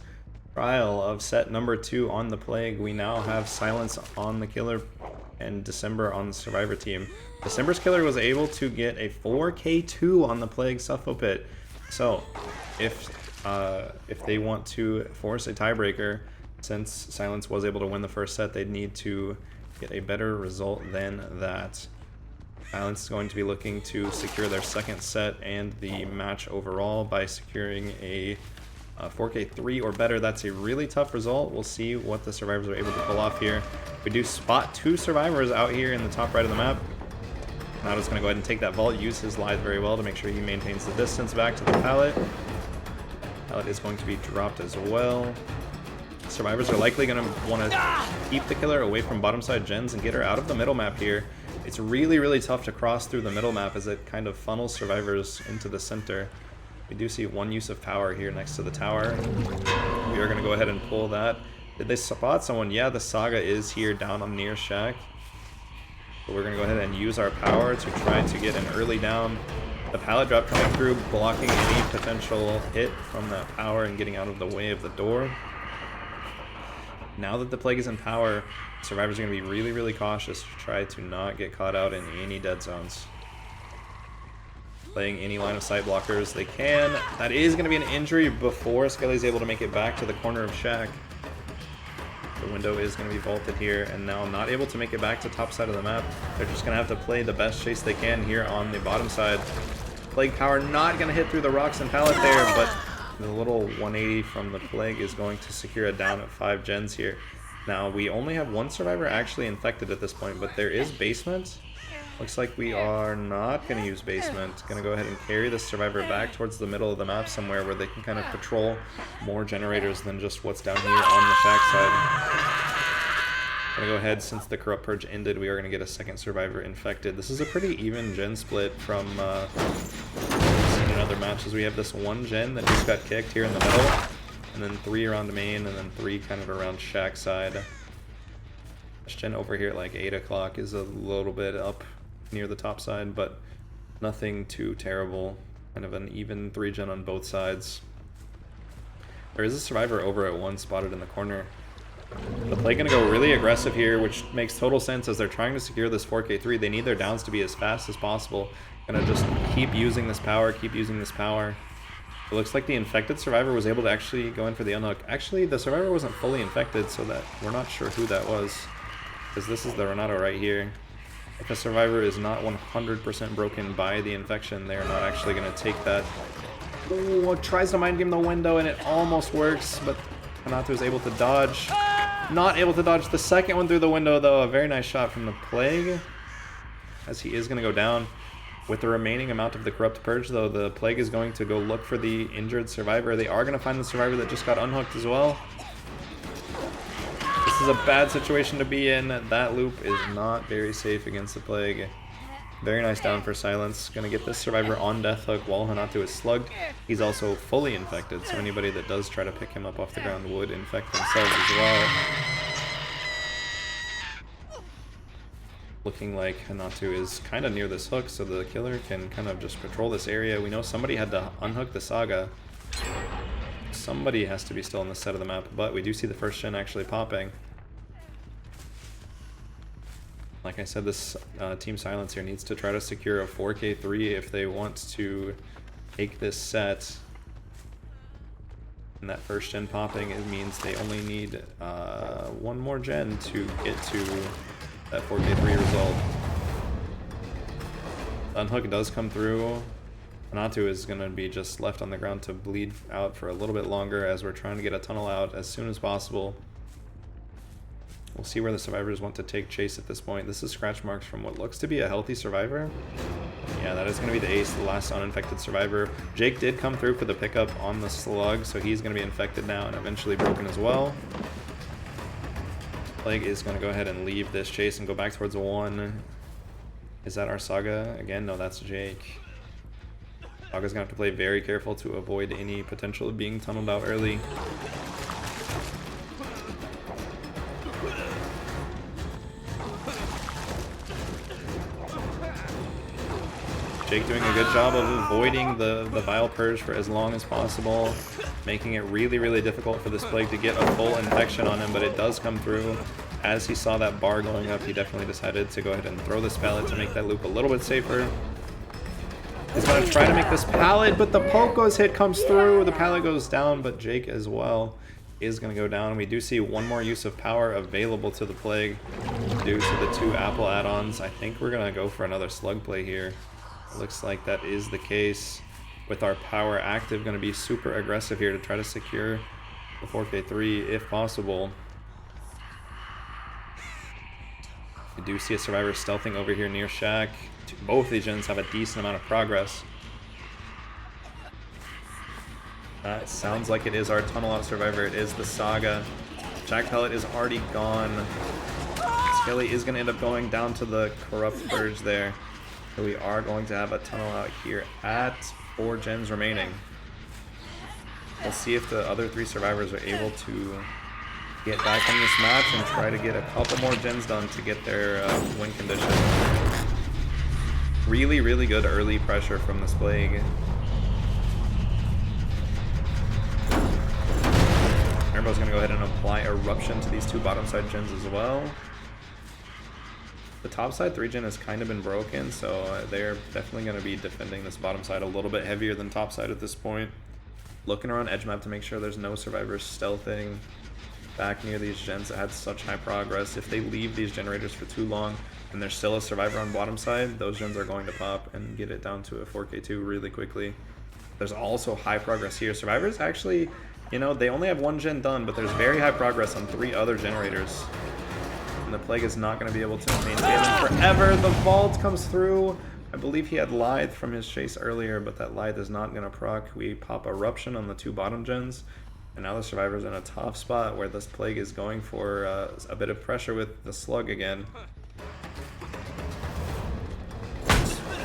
trial of set number 2 on the Plague. We now have Silence on the Killer and December on the Survivor team. December's Killer was able to get a 4K2 on the Plague Suffo Pit. So, if they want to force a tiebreaker, since Silence was able to win the first set, they'd need to get a better result than that. Silence is going to be looking to secure their second set and the match overall by securing a 4K3 or better. That's a really tough result. We'll see what the survivors are able to pull off here. We do spot 2 survivors out here in the top right of the map. Nato's going to go ahead and take that vault, use his lithe very well to make sure he maintains the distance back to the pallet. Pallet is going to be dropped as well. Survivors are likely going to want to keep the killer away from bottom side gens and get her out of the middle map here. It's really, really tough to cross through the middle map as it kind of funnels survivors into the center. We do see one use of power here next to the tower. We are going to go ahead and pull that. Did they spot someone? Yeah, the Saga is here down on near shack. So we're going to go ahead and use our power to try to get an early down. The pallet drop coming through, blocking any potential hit from that power and getting out of the way of the door. Now that the Plague is in power, survivors are going to be really, really cautious to try to not get caught out in any dead zones. Playing any line of sight blockers they can. That is going to be an injury before Skelly's able to make it back to the corner of shack. The window is going to be vaulted here, and now not able to make it back to top side of the map. They're just going to have to play the best chase they can here on the bottom side. Plague power not going to hit through the rocks and pallet there, but the little 180 from the Plague is going to secure a down at 5 gens here. Now, we only have one survivor actually infected at this point, but there is basement. Looks like we are not going to use basement. Going to go ahead and carry this survivor back towards the middle of the map somewhere where they can kind of patrol more generators than just what's down here on the shack side. Going to go ahead, since the Corrupt Purge ended, we are going to get a second survivor infected. This is a pretty even gen split from in other matches. We have this one gen that just got kicked here in the middle, and then 3 around main, and then 3 kind of around shack side. This gen over here at like 8 o'clock is a little bit up near the top side, but nothing too terrible. Kind of an even 3 gen on both sides. There is a survivor over at 1 spotted in the corner. The Plague gonna go really aggressive here, which makes total sense as they're trying to secure this 4K3. They need their downs to be as fast as possible. Gonna just keep using this power, keep using this power. It looks like the infected survivor was able to actually go in for the unhook. Actually, the survivor wasn't fully infected, so that we're not sure who that was, because this is the Renato right here. If a survivor is not 100% broken by the infection, they're not actually gonna take that. Oh, tries to mind game the window, and it almost works, but Renato is able to dodge. Not able to dodge the second one through the window, though. A very nice shot from the Plague, as he is going to go down. With the remaining amount of the Corrupt Purge, though, the Plague is going to go look for the injured survivor. They are going to find the survivor that just got unhooked as well. This is a bad situation to be in. That loop is not very safe against the Plague. Very nice down for Silence. Going to get this survivor on death hook while Hanato is slugged. He's also fully infected, so anybody that does try to pick him up off the ground would infect themselves as well. Looking like Hanato is kind of near this hook, so the killer can kind of just patrol this area. We know somebody had to unhook the Saga. Somebody has to be still on the set of the map, but we do see the first gen actually popping. Like I said, this Team Silence here needs to try to secure a 4K3 if they want to take this set. And that first gen popping, it means they only need one more gen to get to that 4K3 result. Unhook does come through. Hanato is going to be just left on the ground to bleed out for a little bit longer as we're trying to get a tunnel out as soon as possible. We'll see where the survivors want to take chase at this point. This is scratch marks from what looks to be a healthy survivor. Yeah, that is going to be the ace, the last uninfected survivor. Jake did come through for the pickup on the slug, so he's going to be infected now and eventually broken as well. Plague is going to go ahead and leave this chase and go back towards 1. Is that our Saga? Again, no, that's Jake. Saga's going to have to play very careful to avoid any potential of being tunneled out early. Jake doing a good job of avoiding the Vile Purge for as long as possible, making it really, really difficult for this Plague to get a full infection on him, but it does come through. As he saw that bar going up, he definitely decided to go ahead and throw this pallet to make that loop a little bit safer. He's going to try to make this pallet, but the Poco's hit comes through. The pallet goes down, but Jake as well is going to go down. We do see one more use of power available to the Plague due to the 2 apple add-ons. I think we're going to go for another slug play here. Looks like that is the case, with our power active going to be super aggressive here to try to secure the 4K3 if possible. We do see a survivor stealthing over here near Shack. Both these gens have a decent amount of progress. That sounds like it is our tunnel out survivor. It is the Saga. Jack Pellet is already gone. Skelly is going to end up going down to the Corrupt Purge there. So we are going to have a tunnel out here at 4 gens remaining. We'll see if the other 3 survivors are able to get back on this match and try to get a couple more gens done to get their win condition. Really, really good early pressure from this Plague. Erbo's going to go ahead and apply Eruption to these 2 bottom side gens as well. The top side 3 gen has kind of been broken, so they're definitely going to be defending this bottom side a little bit heavier than top side at this point. Looking around edge map to make sure there's no survivors stealthing back near these gens that had such high progress. If they leave these generators for too long and there's still a survivor on bottom side, those gens are going to pop and get it down to a 4K2 really quickly. There's also high progress here. Survivors actually, you know, they only have 1 gen done, but there's very high progress on 3 other generators. And the Plague is not going to be able to maintain them forever. The vault comes through. I believe he had Lithe from his chase earlier, but that Lithe is not going to proc. We pop Eruption on the 2 bottom gens. And now the survivor's in a tough spot where this Plague is going for a bit of pressure with the slug again.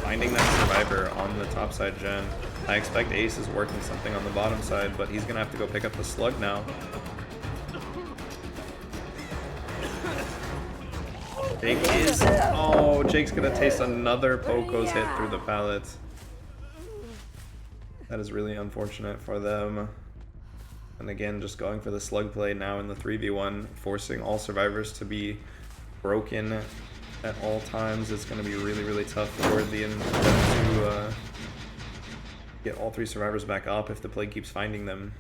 Finding that survivor on the top side gen. I expect Ace is working something on the bottom side, but he's going to have to go pick up the slug now. Jake is... Oh, Jake's going to taste another Poco's hit through the pallet. That is really unfortunate for them. And again, just going for the slug play now in the 3v1, forcing all survivors to be broken at all times. It's going to be really, really tough for them to get all 3 survivors back up if the Plague keeps finding them.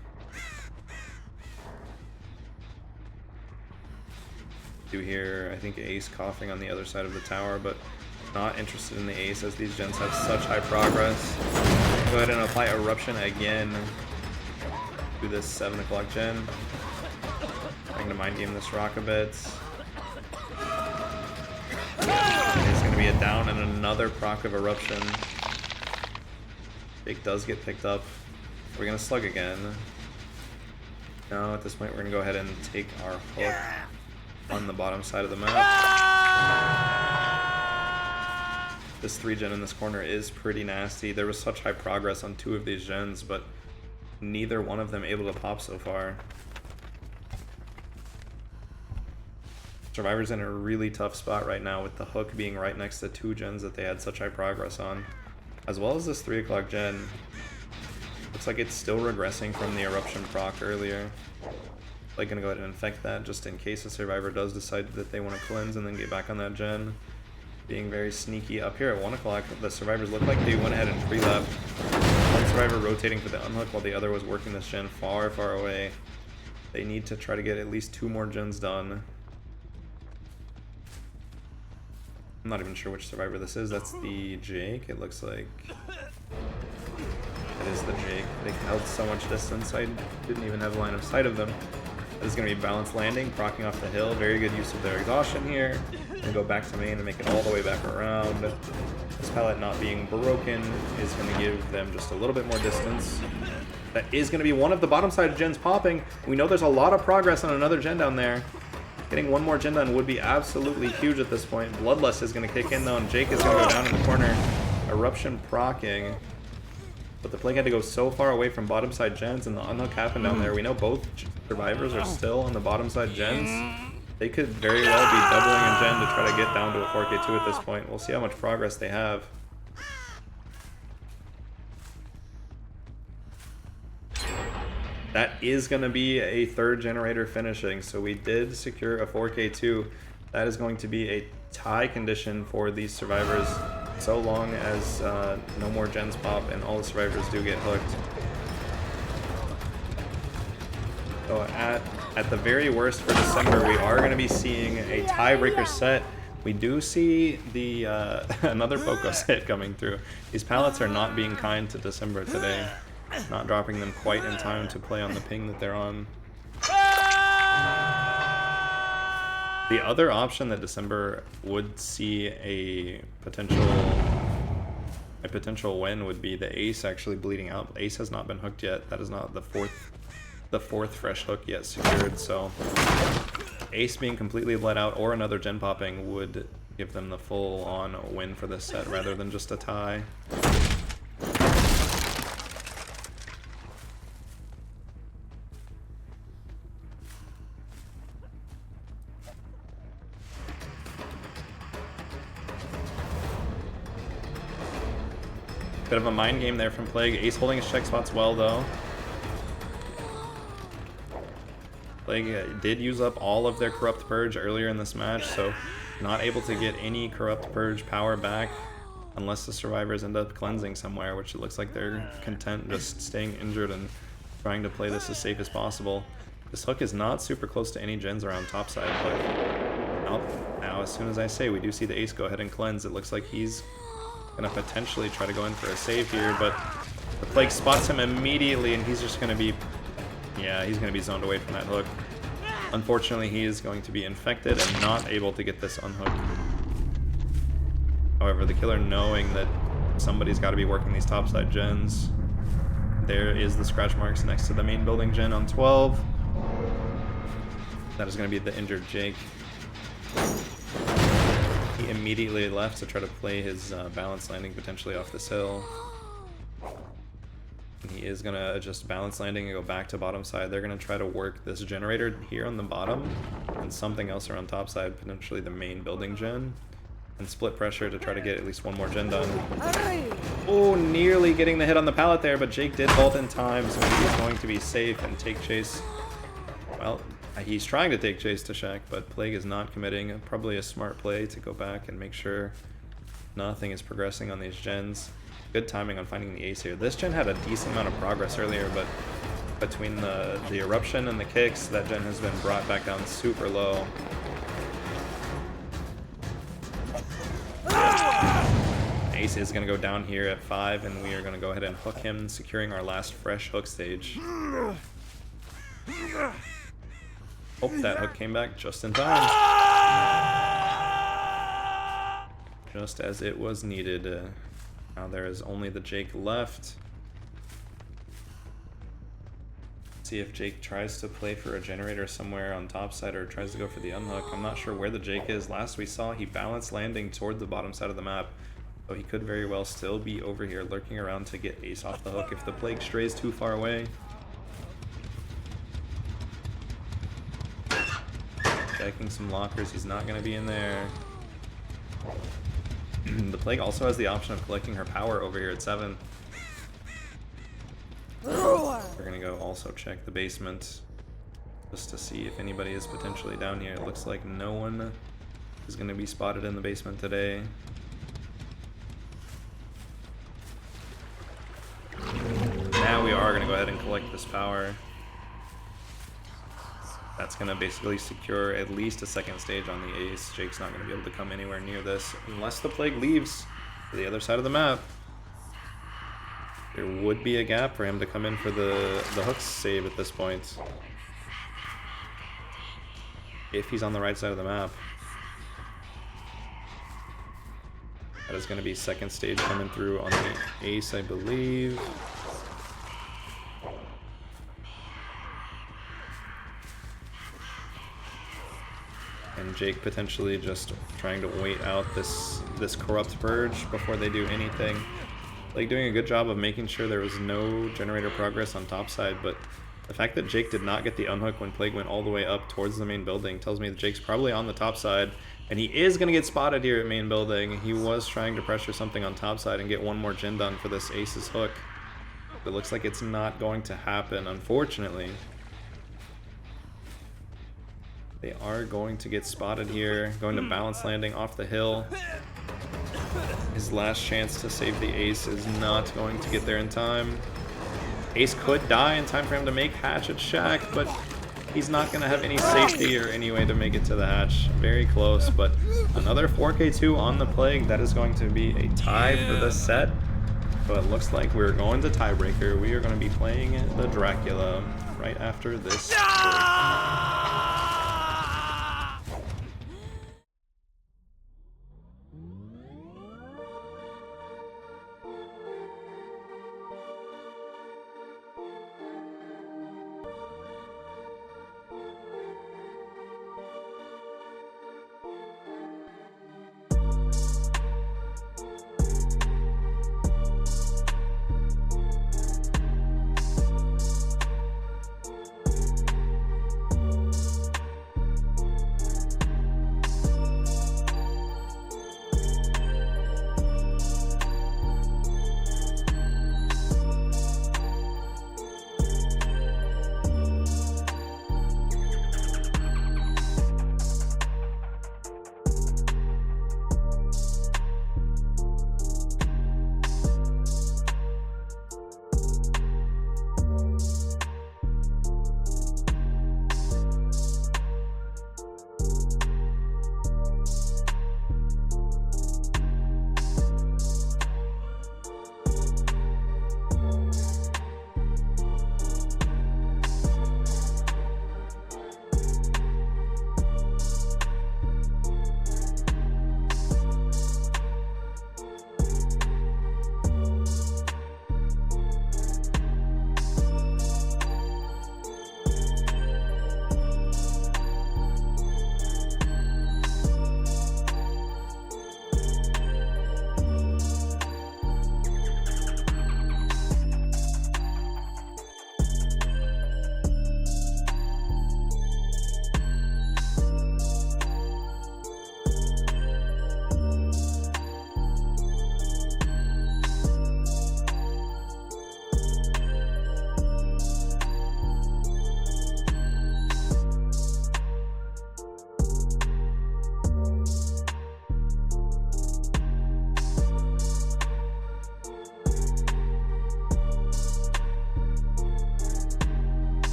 Do hear, I think, Ace coughing on the other side of the tower, but not interested in the Ace as these gens have such high progress. Go ahead and apply Eruption again to this 7 o'clock gen. Trying to mind game this rock a bit. It's going to be a down and another proc of Eruption. Jake does get picked up. We're going to slug again. Now at this point we're going to go ahead and take our hook on the bottom side of the map. This 3 gen in this corner is pretty nasty. There was such high progress on 2 of these gens, but neither one of them able to pop so far. Survivor's in a really tough spot right now with the hook being right next to 2 gens that they had such high progress on, as well as this 3 o'clock gen. Looks like it's still regressing from the Eruption proc earlier. Like, gonna go ahead and infect that just in case a survivor does decide that they want to cleanse and then get back on that gen. Being very sneaky up here at 1 o'clock. The survivors look like they went ahead and pre-left. One survivor rotating for the unhook while the other was working this gen far, far away. They need to try to get at least 2 more gens done. I'm not even sure which survivor this is. That's the Jake, it looks like. It is the Jake. They held so much distance, I didn't even have a line of sight of them. This is going to be balanced landing, procking off the hill. Very good use of their exhaustion here. And go back to main and make it all the way back around. This pallet not being broken is going to give them just a little bit more distance. That is going to be one of the bottom side gens popping. We know there's a lot of progress on another gen down there. Getting 1 more gen done would be absolutely huge at this point. Bloodlust is going to kick in though, and Jake is going to go down in the corner. Eruption procking. But the Plague had to go so far away from bottom side gens, and the unhook happened down there. We know both survivors are still on the bottom side gens. They could very well be doubling a gen to try to get down to a 4K2 at this point. We'll see how much progress they have. That is going to be a third generator finishing, so we did secure a 4K2. That is going to be a tie condition for these survivors, so long as no more gens pop and all the survivors do get hooked. So at the very worst for December, we are going to be seeing a tiebreaker set. We do see the another focus hit coming through. These pallets are not being kind to December today. Not dropping them quite in time to play on the ping that they're on. The other option that December would see a potential win would be the ace actually bleeding out. Ace has not been hooked yet. That is not the fourth fresh hook yet secured, so ace being completely bled out or another gen popping would give them the full on win for this set rather than just a tie. Bit of a mind game there from Plague. Ace holding his check spots well, though. Plague did use up all of their Corrupt Purge earlier in this match, so not able to get any Corrupt Purge power back unless the survivors end up cleansing somewhere, which it looks like they're content just staying injured and trying to play this as safe as possible. This hook is not super close to any gens around topside, but now as soon as I say we do see the ace go ahead and cleanse, it looks like he's gonna potentially try to go in for a save here, but the Plague spots him immediately and he's just gonna be, yeah, he's gonna be zoned away from that hook. Unfortunately, he is going to be infected and not able to get this unhooked. However, the killer, knowing that somebody's got to be working these topside gens, there is the scratch marks next to the main building gen on 12. That is going to be the injured Jake. He immediately left to try to play his balance landing potentially off this hill. And he is going to adjust balance landing and go back to bottom side. They're going to try to work this generator here on the bottom and something else around top side, potentially the main building gen, and split pressure to try to get at least one more gen done. Oh, nearly getting the hit on the pallet there, but Jake did bolt in time, so he's going to be safe and take chase. Well, he's trying to take chase to Shaq, but Plague is not committing. Probably a smart play to go back and make sure nothing is progressing on these gens. Good timing on finding the ace here. This gen had a decent amount of progress earlier, but between the eruption and the kicks, that gen has been brought back down super low. Ace is going to go down here at 5, and we are going to go ahead and hook him, securing our last fresh hook stage. Hope that hook came back just in time. Just as it was needed. Now there is only the Jake left. See if Jake tries to play for a generator somewhere on top side or tries to go for the unhook. I'm not sure where the Jake is. Last we saw, he balanced landing toward the bottom side of the map. So he could very well still be over here lurking around to get ace off the hook if the Plague strays too far away. Checking some lockers, he's not going to be in there. The Plague also has the option of collecting her power over here at 7. We're going to go also check the basement just to see if anybody is potentially down here. It looks like no one is going to be spotted in the basement today. Now we are going to go ahead and collect this power. That's going to basically secure at least a second stage on the ace. Jake's not going to be able to come anywhere near this unless the Plague leaves to the other side of the map. There would be a gap for him to come in for the hook save at this point, if he's on the right side of the map. That is going to be second stage coming through on the ace, I believe. And Jake potentially just trying to wait out this corrupt purge before they do anything. Like, doing a good job of making sure there was no generator progress on top side, but the fact that Jake did not get the unhook when Plague went all the way up towards the main building tells me that Jake's probably on the top side, and he is going to get spotted here at main building. He was trying to pressure something on top side and get one more gen done for this ace's hook. But it looks like it's not going to happen, unfortunately. They are going to get spotted here, going to balance landing off the hill. His last chance to save the ace is not going to get there in time. Ace could die in time for him to make hatch at shack, but he's not going to have any safety or any way to make it to the hatch. Very close, but another 4K2 on the Plague. That is going to be a tie for the set. But looks like we're going to tiebreaker. We are going to be playing the Dracula right after this break.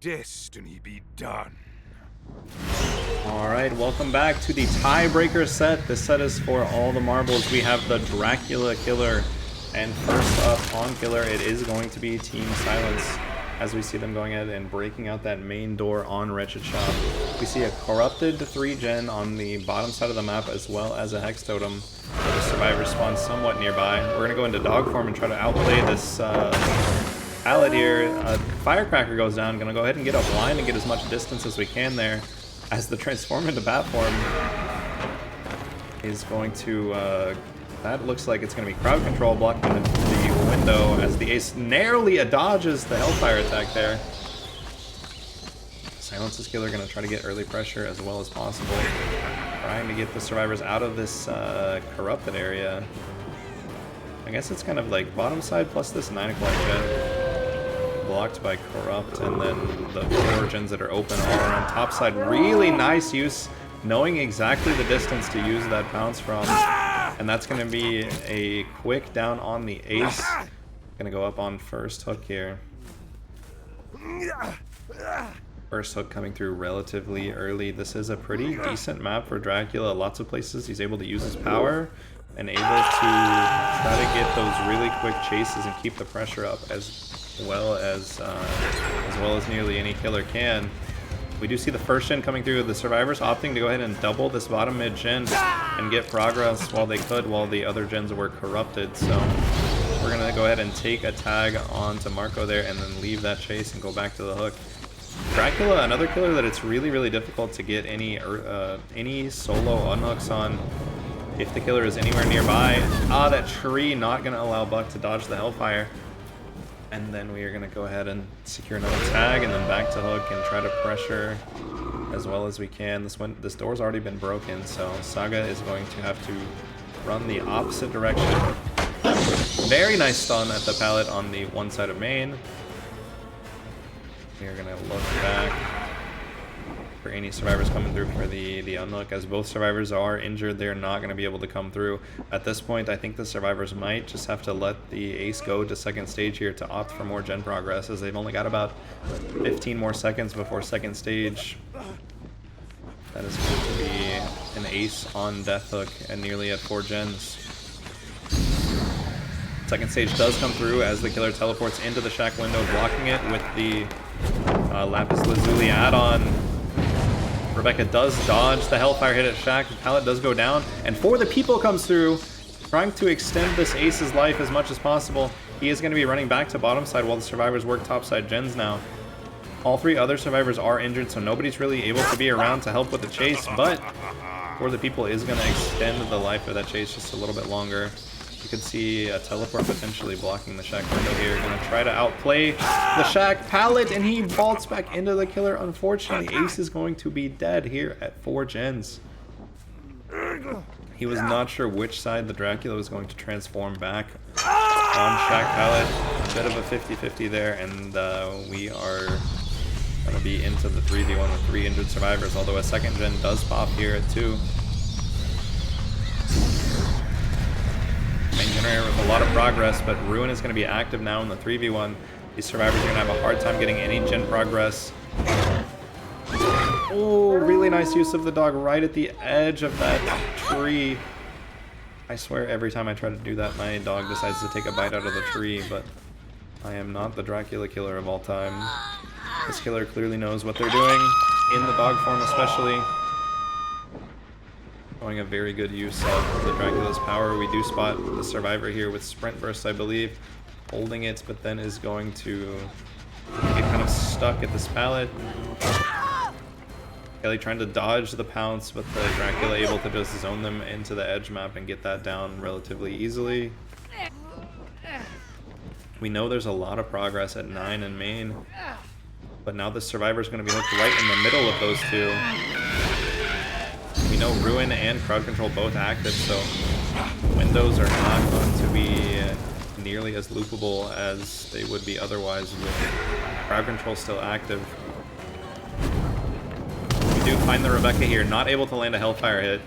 destiny be done. Alright, welcome back to the tiebreaker set. This set is for all the marbles. We have the Dracula Killer, and first up on Killer, it is going to be Team Silence, as we see them going ahead and breaking out that main door on Wretched Shop. We see a corrupted 3-gen on the bottom side of the map, as well as a Hex Totem, where the survivors spawn somewhat nearby. We're going to go into dog form and try to outplay this pallet here. Firecracker goes down. Going to go ahead and get a blind and get as much distance as we can there, as the transform into bat form is going to, that looks like it's going to be crowd control blocking the window, as the ace narrowly dodges the Hellfire attack there. Silence's Killer going to try to get early pressure as well as possible, trying to get the survivors out of this corrupted area. I guess it's kind of like bottom side plus this 9 o'clock gen. Blocked by Corrupt, and then the 4 gens that are open all around top side. Really nice use, knowing exactly the distance to use that pounce from. And that's going to be a quick down on the ace. Going to go up on first hook here. First hook coming through relatively early. This is a pretty decent map for Dracula. Lots of places he's able to use his power and able to try to get those really quick chases and keep the pressure up as well as nearly any killer can. We do see the first gen coming through. The survivors opting to go ahead and double this bottom mid gen and get progress while they could, while the other gens were corrupted. So we're gonna go ahead and take a tag onto Marco there and then leave that chase and go back to the hook. Dracula, another killer that it's really difficult to get any solo unhooks on if the killer is anywhere nearby. That tree not gonna allow Buck to dodge the Hellfire. And then we are going to go ahead and secure another tag and then back to hook and try to pressure as well as we can. This door's already been broken, so Saga is going to have to run the opposite direction. Very nice stun at the pallet on the one side of main. We are going to look back for any survivors coming through for the unhook. As both survivors are injured, they're not going to be able to come through. At this point, I think the survivors might just have to let the ace go to second stage here to opt for more gen progress, as they've only got about 15 more seconds before second stage. That is going to be an ace on death hook and nearly at 4 gens. Second stage does come through as the killer teleports into the shack window, blocking it with the Lapis Lazuli add-on. Rebecca does dodge the Hellfire hit at Shack. The pallet does go down, and For the People comes through, trying to extend this ace's life as much as possible. He is going to be running back to bottom side while the survivors work top side gens now. All 3 other survivors are injured, so nobody's really able to be around to help with the chase, but For the People is going to extend the life of that chase just a little bit longer. You could see a teleport potentially blocking the shack window here. Going to try to outplay the shack pallet, and he vaults back into the killer. Unfortunately, Ace is going to be dead here at 4 gens. He was not sure which side the Dracula was going to transform back on shack pallet. A bit of a 50-50 there, and we are going to be into the 3v1 with 3 injured survivors, although a second gen does pop here at 2. Main generator with a lot of progress, but Ruin is going to be active now in the 3v1. These survivors are going to have a hard time getting any gen progress. Oh, really nice use of the dog right at the edge of that tree. I swear every time I try to do that, my dog decides to take a bite out of the tree, but I am not the Dracula killer of all time. This killer clearly knows what they're doing, in the dog form especially. Showing a very good use of the Dracula's power. We do spot the survivor here with Sprint Burst, I believe, holding it, but then is going to get kind of stuck at this pallet. Kelly trying to dodge the pounce, but the Dracula able to just zone them into the edge map and get that down relatively easily. We know there's a lot of progress at 9 and main, but now the survivor is going to be hooked right in the middle of those 2. We know Ruin and Crowd Control both active, so windows are not going to be nearly as loopable as they would be otherwise with Crowd Control still active. We do find the Rebecca here, not able to land a Hellfire hit.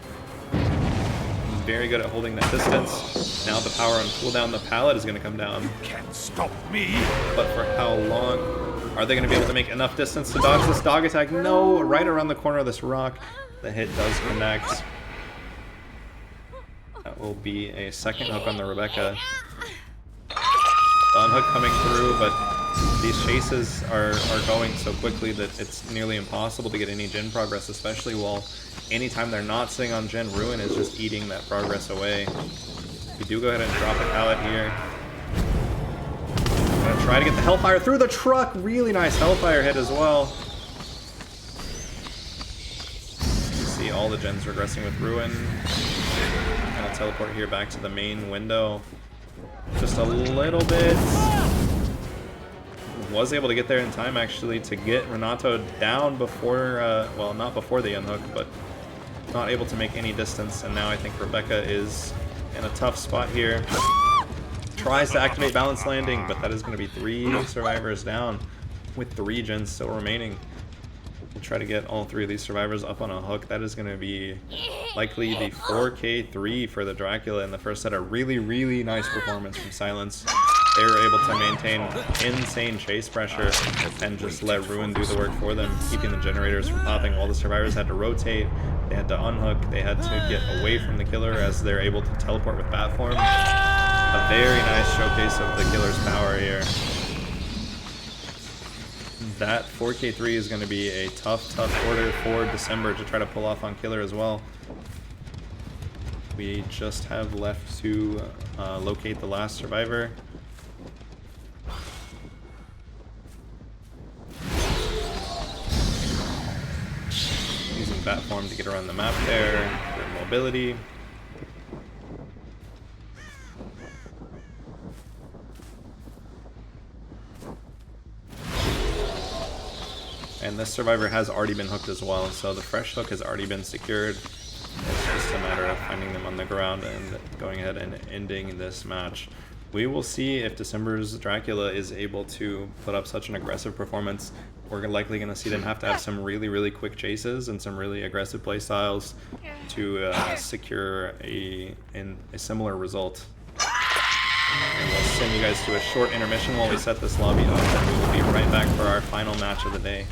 very good at holding that distance. Now the power on cooldown, the pallet is going to come down. Can't stop me. But for how long? Are they going to be able to make enough distance to dodge this dog attack? No, right around the corner of this rock. The hit does connect. That will be a second hook on the Rebecca. The unhook coming through, but these chases are going so quickly that it's nearly impossible to get any gen progress, especially while anytime they're not sitting on gen, Ruin is just eating that progress away. We do go ahead and drop a pallet here. Gonna try to get the Hellfire through the truck. Really nice Hellfire hit as well. You see all the gens regressing with Ruin. Gonna teleport here back to the main window. Just a little bit. Was able to get there in time actually to get Renato down before, well, not before the unhook, but not able to make any distance. And now I think Rebecca is in a tough spot here. Tries to activate Balanced Landing, but that is going to be 3 survivors down with 3 gens still remaining. We'll try to get all 3 of these survivors up on a hook. That is going to be likely the 4K3 for the Dracula in the first set. A really, really nice performance from Silence. They were able to maintain insane chase pressure and just let Ruin do the work for them, keeping the generators from popping while the survivors had to rotate. They had to unhook. They had to get away from the killer as they're able to teleport with bat form. A very nice showcase of the killer's power here. That 4K3 is going to be a tough order for December to try to pull off on killer as well. We just have left to locate the last survivor. Using bat form to get around the map there, for mobility. And this survivor has already been hooked as well, so the fresh hook has already been secured. It's just a matter of finding them on the ground and going ahead and ending this match. We will see if December's Dracula is able to put up such an aggressive performance. We're likely going to see them have to have some really quick chases and some really aggressive playstyles to secure a similar result. And we'll send you guys to a short intermission while we set this lobby up, and we will be right back for our final match of the day.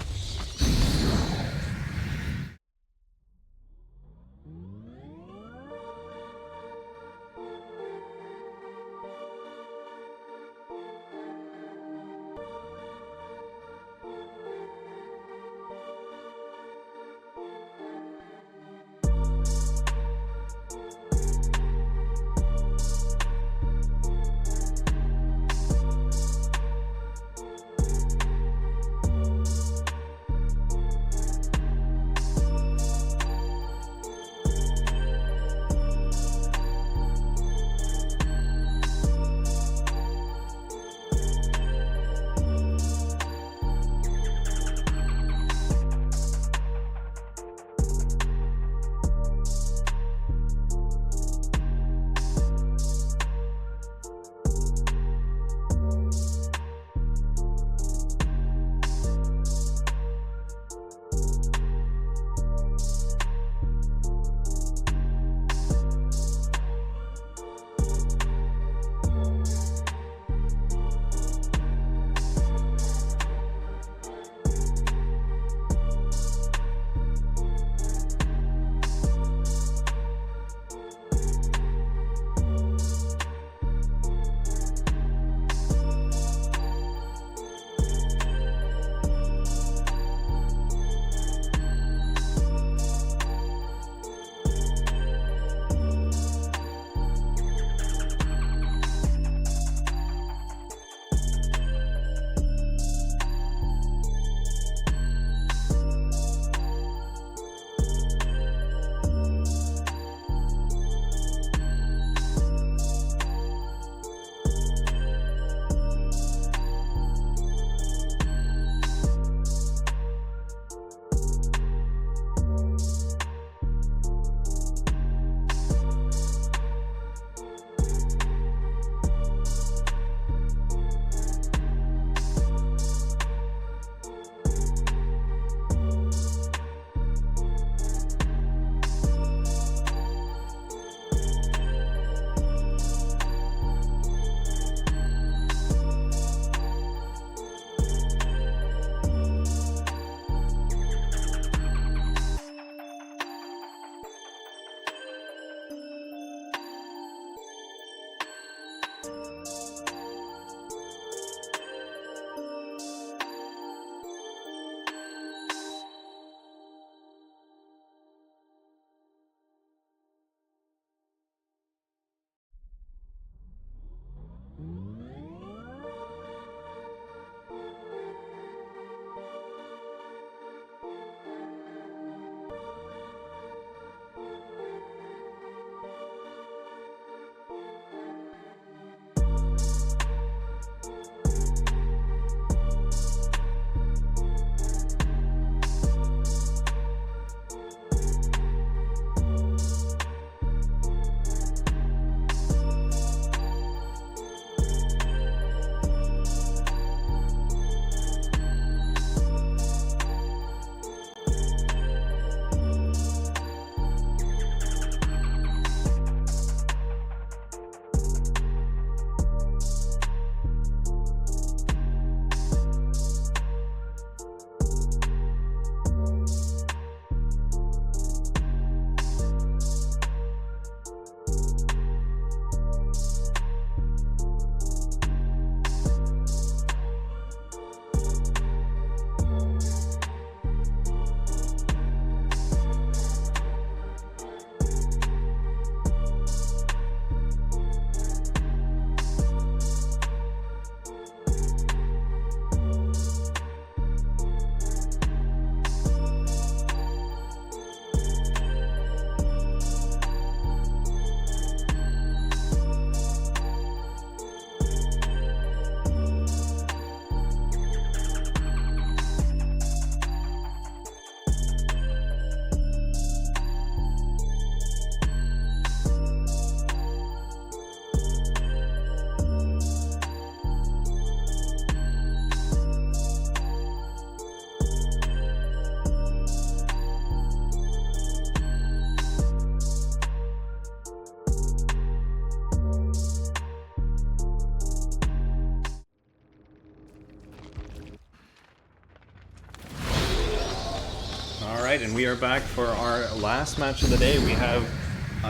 Alright, and we are back for our last match of the day. We have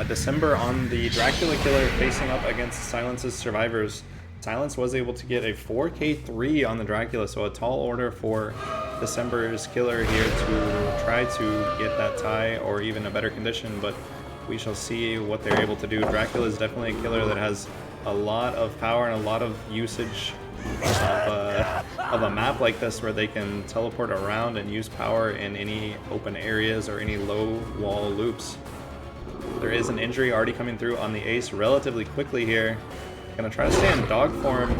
December on the Dracula Killer facing up against Silence's Survivors. Silence was able to get a 4k3 on the Dracula, so a tall order for December's Killer here to try to get that tie or even a better condition, but we shall see what they're able to do. Dracula is definitely a killer that has a lot of power and a lot of usage of a map like this where they can teleport around and use power in any open areas or any low wall loops. There is an injury already coming through on the Ace relatively quickly here. Gonna try to stay in dog form,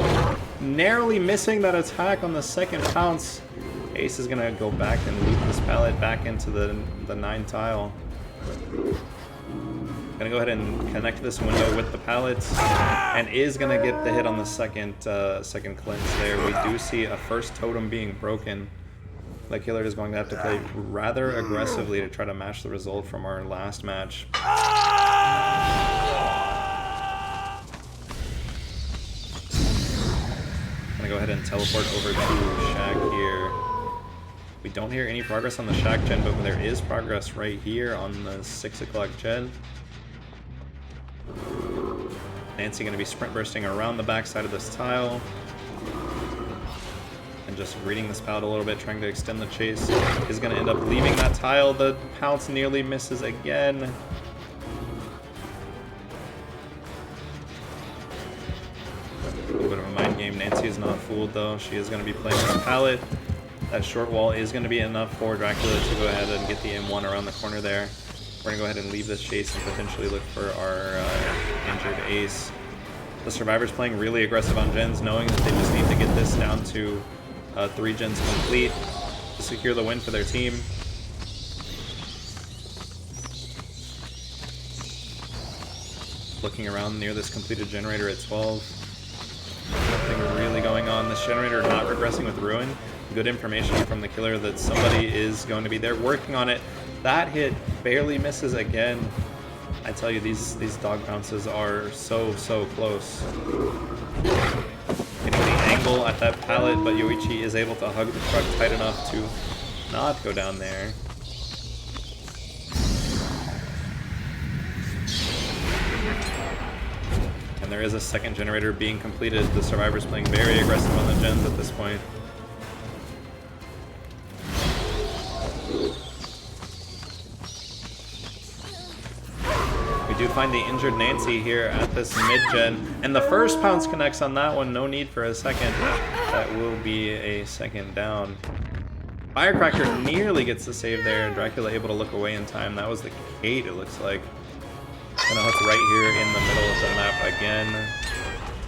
narrowly missing that attack on the second pounce. Ace is gonna go back and loop this pallet back into the 9 tile. Gonna go ahead and connect this window with the pallets, and is gonna get the hit on the second cleanse there. We do see a first totem being broken. The killer is going to have to play rather aggressively to try to match the result from our last match. Gonna go ahead and teleport over to Shack here. We don't hear any progress on the Shack gen, but there is progress right here on the 6 o'clock gen. Nancy going to be sprint bursting around the backside of this tile. And just reading this pallet a little bit, trying to extend the chase. Is going to end up leaving that tile. The pounce nearly misses again. A little bit of a mind game. Nancy is not fooled though. She is going to be playing this pallet. That short wall is going to be enough for Dracula to go ahead and get the M1 around the corner there. We're going to go ahead and leave this chase and potentially look for our injured Ace. The Survivor's playing really aggressive on gens, knowing that they just need to get this down to 3 gens complete to secure the win for their team. Looking around near this completed generator at 12. Nothing really going on. This generator not regressing with Ruin. Good information from the killer that somebody is going to be there working on it. That hit barely misses again. I tell you, these dog bounces are so close. Getting the angle at that pallet, but Yoichi is able to hug the truck tight enough to not go down there. And there is a second generator being completed. The Survivor's playing very aggressive on the gens at this point. We do find the injured Nancy here at this mid-gen, and the first pounce connects on that one. No need for a second. That will be a second down. Firecracker nearly gets the save there. Dracula able to look away in time. That was the Kate, it looks like. Gonna hook right here in the middle of the map again.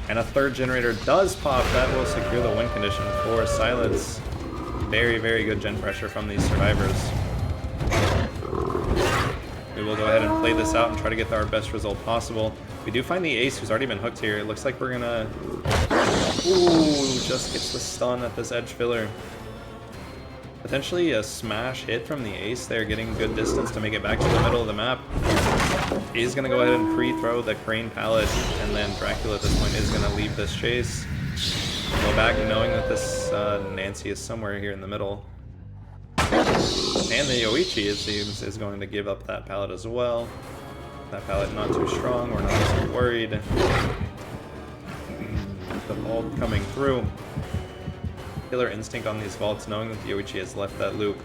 And a third generator does pop. That will secure the win condition for Silence. Very good gen pressure from these Survivors. We will go ahead and play this out and try to get our best result possible. We do find the Ace who's already been hooked here. It looks like we're gonna... Ooh, just gets the stun at this edge filler. Potentially a smash hit from the Ace there, getting good distance to make it back to the middle of the map. He's gonna go ahead and pre-throw the crane pallet, and then Dracula at this point is gonna leave this chase. Go back knowing that this Nancy is somewhere here in the middle. And the Yoichi, it seems, is going to give up that pallet as well. That pallet not too strong, we're not too worried. The vault coming through. Killer instinct on these vaults, knowing that the Yoichi has left that loop.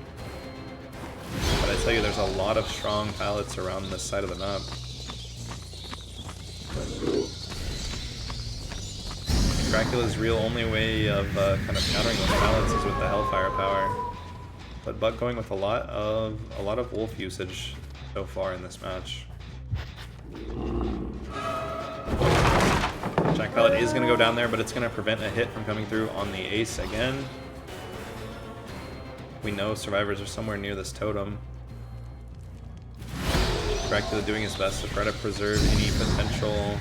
But I tell you, there's a lot of strong pallets around this side of the map. Dracula's real only way of kind of countering those pallets is with the Hellfire power. But Buck going with a lot of wolf usage so far in this match. Jack pallet is going to go down there, but it's going to prevent a hit from coming through on the Ace again. We know Survivors are somewhere near this totem. Dracula doing his best to try to preserve any potential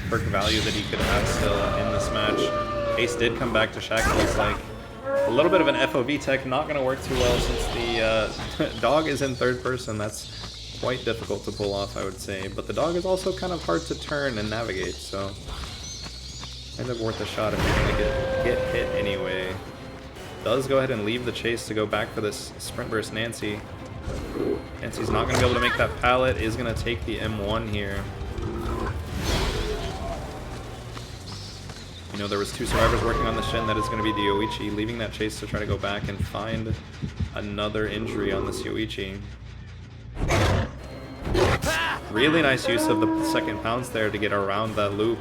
perk value that he could have still in this match. Ace did come back to Shack, it looks like. A little bit of an FOV tech, not going to work too well since the dog is in third person. That's quite difficult to pull off, I would say. But the dog is also kind of hard to turn and navigate, so kind of worth a shot if you're going to get hit anyway. Does go ahead and leave the chase to go back for this sprint burst Nancy. Nancy's not going to be able to make that pallet, is going to take the M1 here. You know, there was 2 survivors working on the Shin. That is going to be the Yoichi, leaving that chase to try to go back and find another injury on this Yoichi. Really nice use of the second pounce there to get around that loop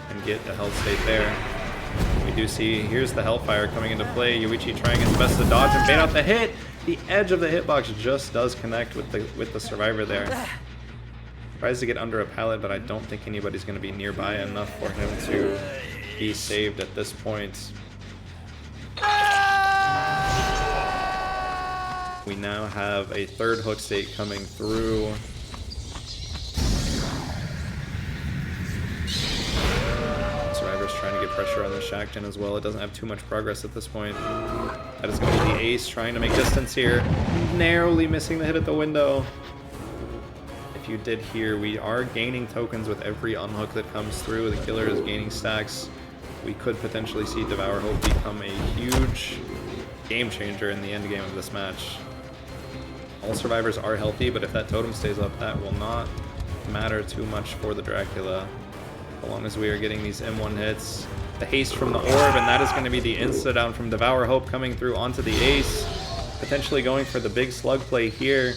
and get a health state there. We do see, here's the Hellfire coming into play. Yoichi trying his best to dodge and bait out the hit. The edge of the hitbox just does connect with the survivor there. Tries to get under a pallet, but I don't think anybody's going to be nearby enough for him to be saved at this point. We now have a third hook state coming through. Survivor's trying to get pressure on the Shackton as well. It doesn't have too much progress at this point. That is going to be the Ace trying to make distance here. Narrowly missing the hit at the window. If you did hear, we are gaining tokens with every unhook that comes through. The killer is gaining stacks. We could potentially see Devour Hope become a huge game changer in the end game of this match. All survivors are healthy, but if that totem stays up, that will not matter too much for the Dracula. As long as we are getting these M1 hits. The haste from the orb, and that is going to be the insta-down from Devour Hope coming through onto the Ace. Potentially going for the big slug play here.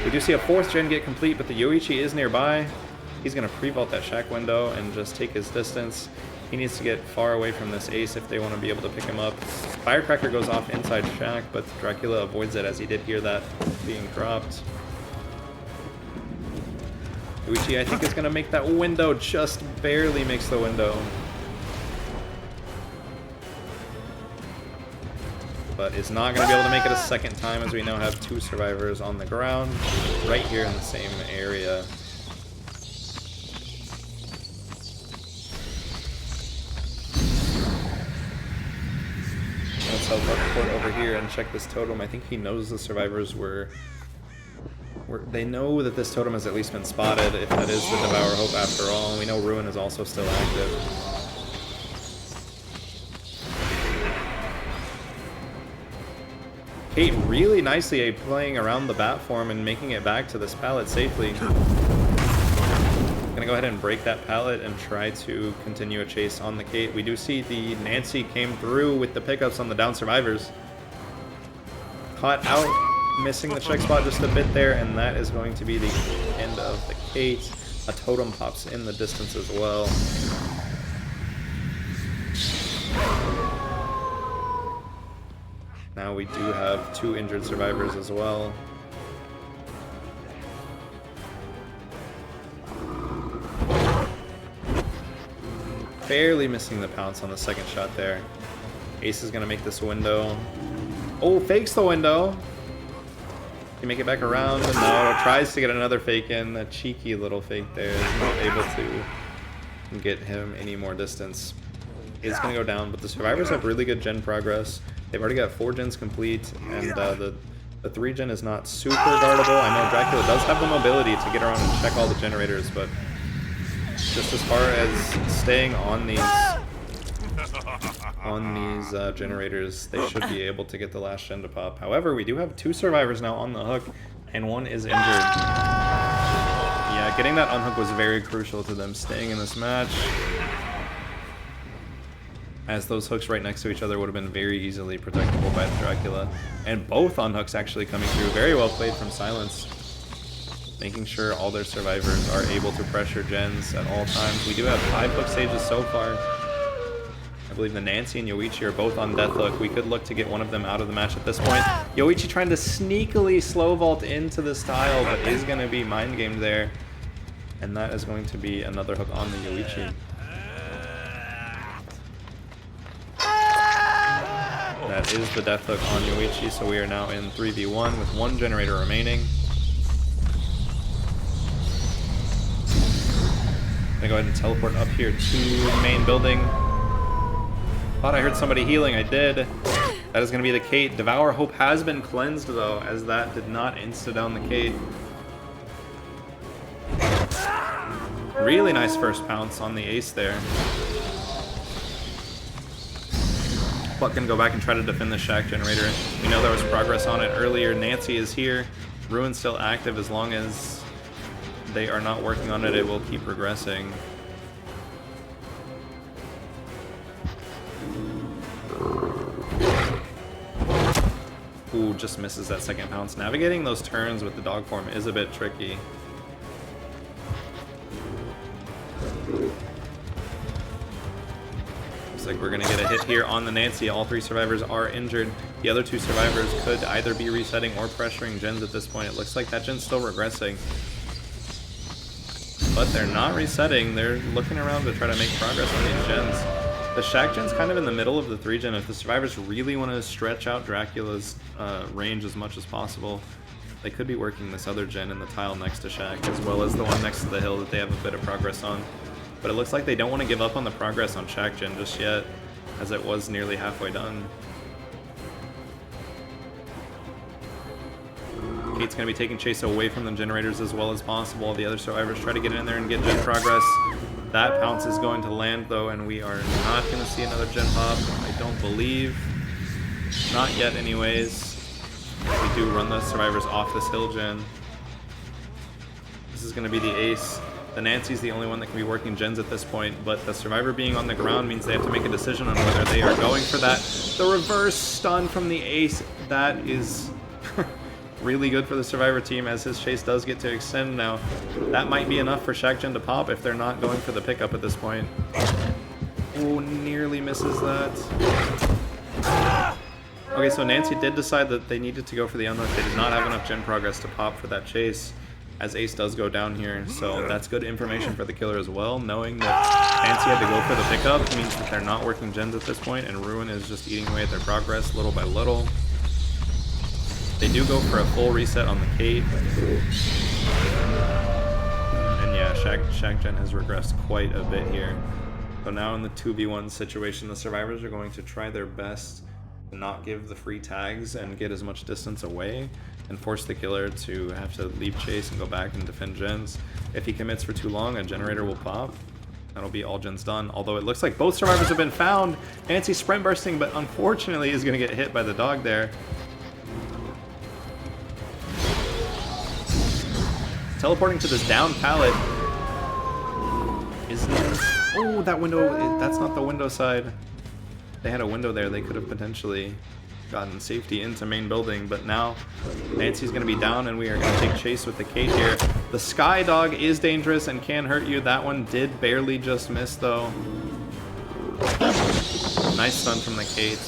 We do see a 4th gen get complete, but the Yoichi is nearby. He's going to pre-vault that Shack window and just take his distance. He needs to get far away from this Ace if they want to be able to pick him up. Firecracker goes off inside Shack, but Dracula avoids it as he did hear that being dropped. Yoichi, I think, is going to make that window, just barely makes the window. But is not going to be able to make it a second time, as we now have 2 survivors on the ground right here in the same area. Let's teleport over here and check this totem. I think he knows the survivors they know that this totem has at least been spotted, if that is the Devour Hope after all. We know Ruin is also still active. Kate really nicely playing around the bat form and making it back to this pallet safely. Gonna go ahead and break that pallet and try to continue a chase on the Kate. We do see the Nancy came through with the pickups on the down survivors. Caught out, missing the check spot just a bit there, and that is going to be the end of the Kate. A totem pops in the distance as well. Now we do have 2 injured survivors as well. Barely missing the pounce on the second shot there. Ace is going to make this window. Oh, fakes the window. You make it back around. No, tries to get another fake in. A cheeky little fake there. Is not able to get him any more distance. Is going to go down, but the survivors have really good gen progress. They've already got 4 gens complete, and the 3 gen is not super guardable. I know Dracula does have the mobility to get around and check all the generators, but just as far as staying on these generators, they should be able to get the last gen to pop. However, we do have 2 survivors now on the hook, and 1 is injured. Yeah, getting that unhook was very crucial to them staying in this match, as those hooks right next to each other would have been very easily protectable by the Dracula. And both unhooks actually coming through. Very well played from Silence, making sure all their survivors are able to pressure gens at all times. We do have 5 hook stages so far. I believe the Nancy and Yoichi are both on Deathhook. We could look to get one of them out of the match at this point. Yoichi trying to sneakily slow vault into this tile, but is going to be mind gamed there. And that is going to be another hook on the Yoichi. That is the death hook on Yoichi, so we are now in 3v1 with 1 generator remaining. I'm gonna go ahead and teleport up here to the main building. Thought I heard somebody healing, I did. That is gonna be the Kate. Devour Hope has been cleansed though, as that did not insta down the Kate. Really nice first pounce on the Ace there. But gonna go back and try to defend the Shack generator. We know there was progress on it earlier. Nancy is here. Ruin's still active. As long as they are not working on it, it will keep regressing. Ooh, just misses that second pounce. Navigating those turns with the dog form is a bit tricky. Looks like we're gonna get a hit here on the Nancy. All 3 survivors are injured. The other 2 survivors could either be resetting or pressuring gens at this point. It looks like that gen's still regressing. But they're not resetting. They're looking around to try to make progress on these gens. The Shack gen's kind of in the middle of the 3 gen. If the survivors really want to stretch out Dracula's range as much as possible, they could be working this other gen in the tile next to Shack, as well as the one next to the hill that they have a bit of progress on. But it looks like they don't want to give up on the progress on Shack gen just yet, as it was nearly halfway done. Kate's going to be taking chase away from the generators as well as possible. The other survivors try to get in there and get gen progress. That pounce is going to land though, and we are not going to see another gen pop. I don't believe. Not yet anyways. We do run the survivors off this hill gen. This is going to be the ace. The Nancy's the only one that can be working gens at this point, but the survivor being on the ground means they have to make a decision on whether they are going for that. The reverse stun from the ace, that is really good for the survivor team, as his chase does get to extend now. That might be enough for Shack gen to pop if they're not going for the pickup at this point. Oh, nearly misses that. Okay, so Nancy did decide that they needed to go for the unlock. They did not have enough gen progress to pop for that chase, as ace does go down here. So that's good information for the killer as well. Knowing that Nancy had to go for the pickup means that they're not working gens at this point, and Ruin is just eating away at their progress little by little. They do go for a full reset on the Kate. And yeah, Shack gen has regressed quite a bit here. So now in the 2v1 situation, the survivors are going to try their best to not give the free tags and get as much distance away, and force the killer to have to leave chase and go back and defend gens. If he commits for too long, a generator will pop. That'll be all gens done. Although it looks like both survivors have been found. Nancy sprint bursting, but unfortunately is going to get hit by the dog there. Teleporting to this down pallet. Oh, that window, that's not the window side. They had a window there, they could have potentially gotten safety into main building, but now Nancy's going to be down and we are going to take chase with the Kate here. The Sky Dog is dangerous and can hurt you. That one did barely just miss though. Nice stun from the Kate.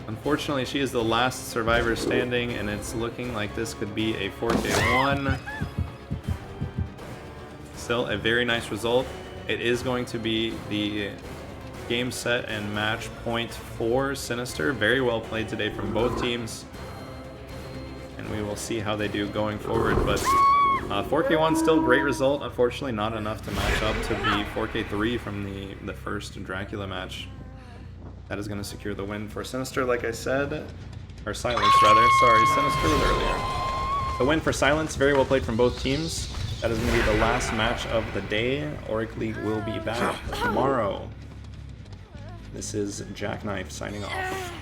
Unfortunately, she is the last survivor standing, and it's looking like this could be a 4K1. Still a very nice result. It is going to be the game set and match point for Sinister. Very well played today from both teams, and we will see how they do going forward. But 4K1 still great result. Unfortunately, not enough to match up to the 4K3 from the first Dracula match. That is going to secure the win for Sinister, like I said. Or Silence, rather. Sorry, Sinister was earlier. The win for Silence, very well played from both teams. That is going to be the last match of the day. Auric League will be back tomorrow. This is Jackknife signing off.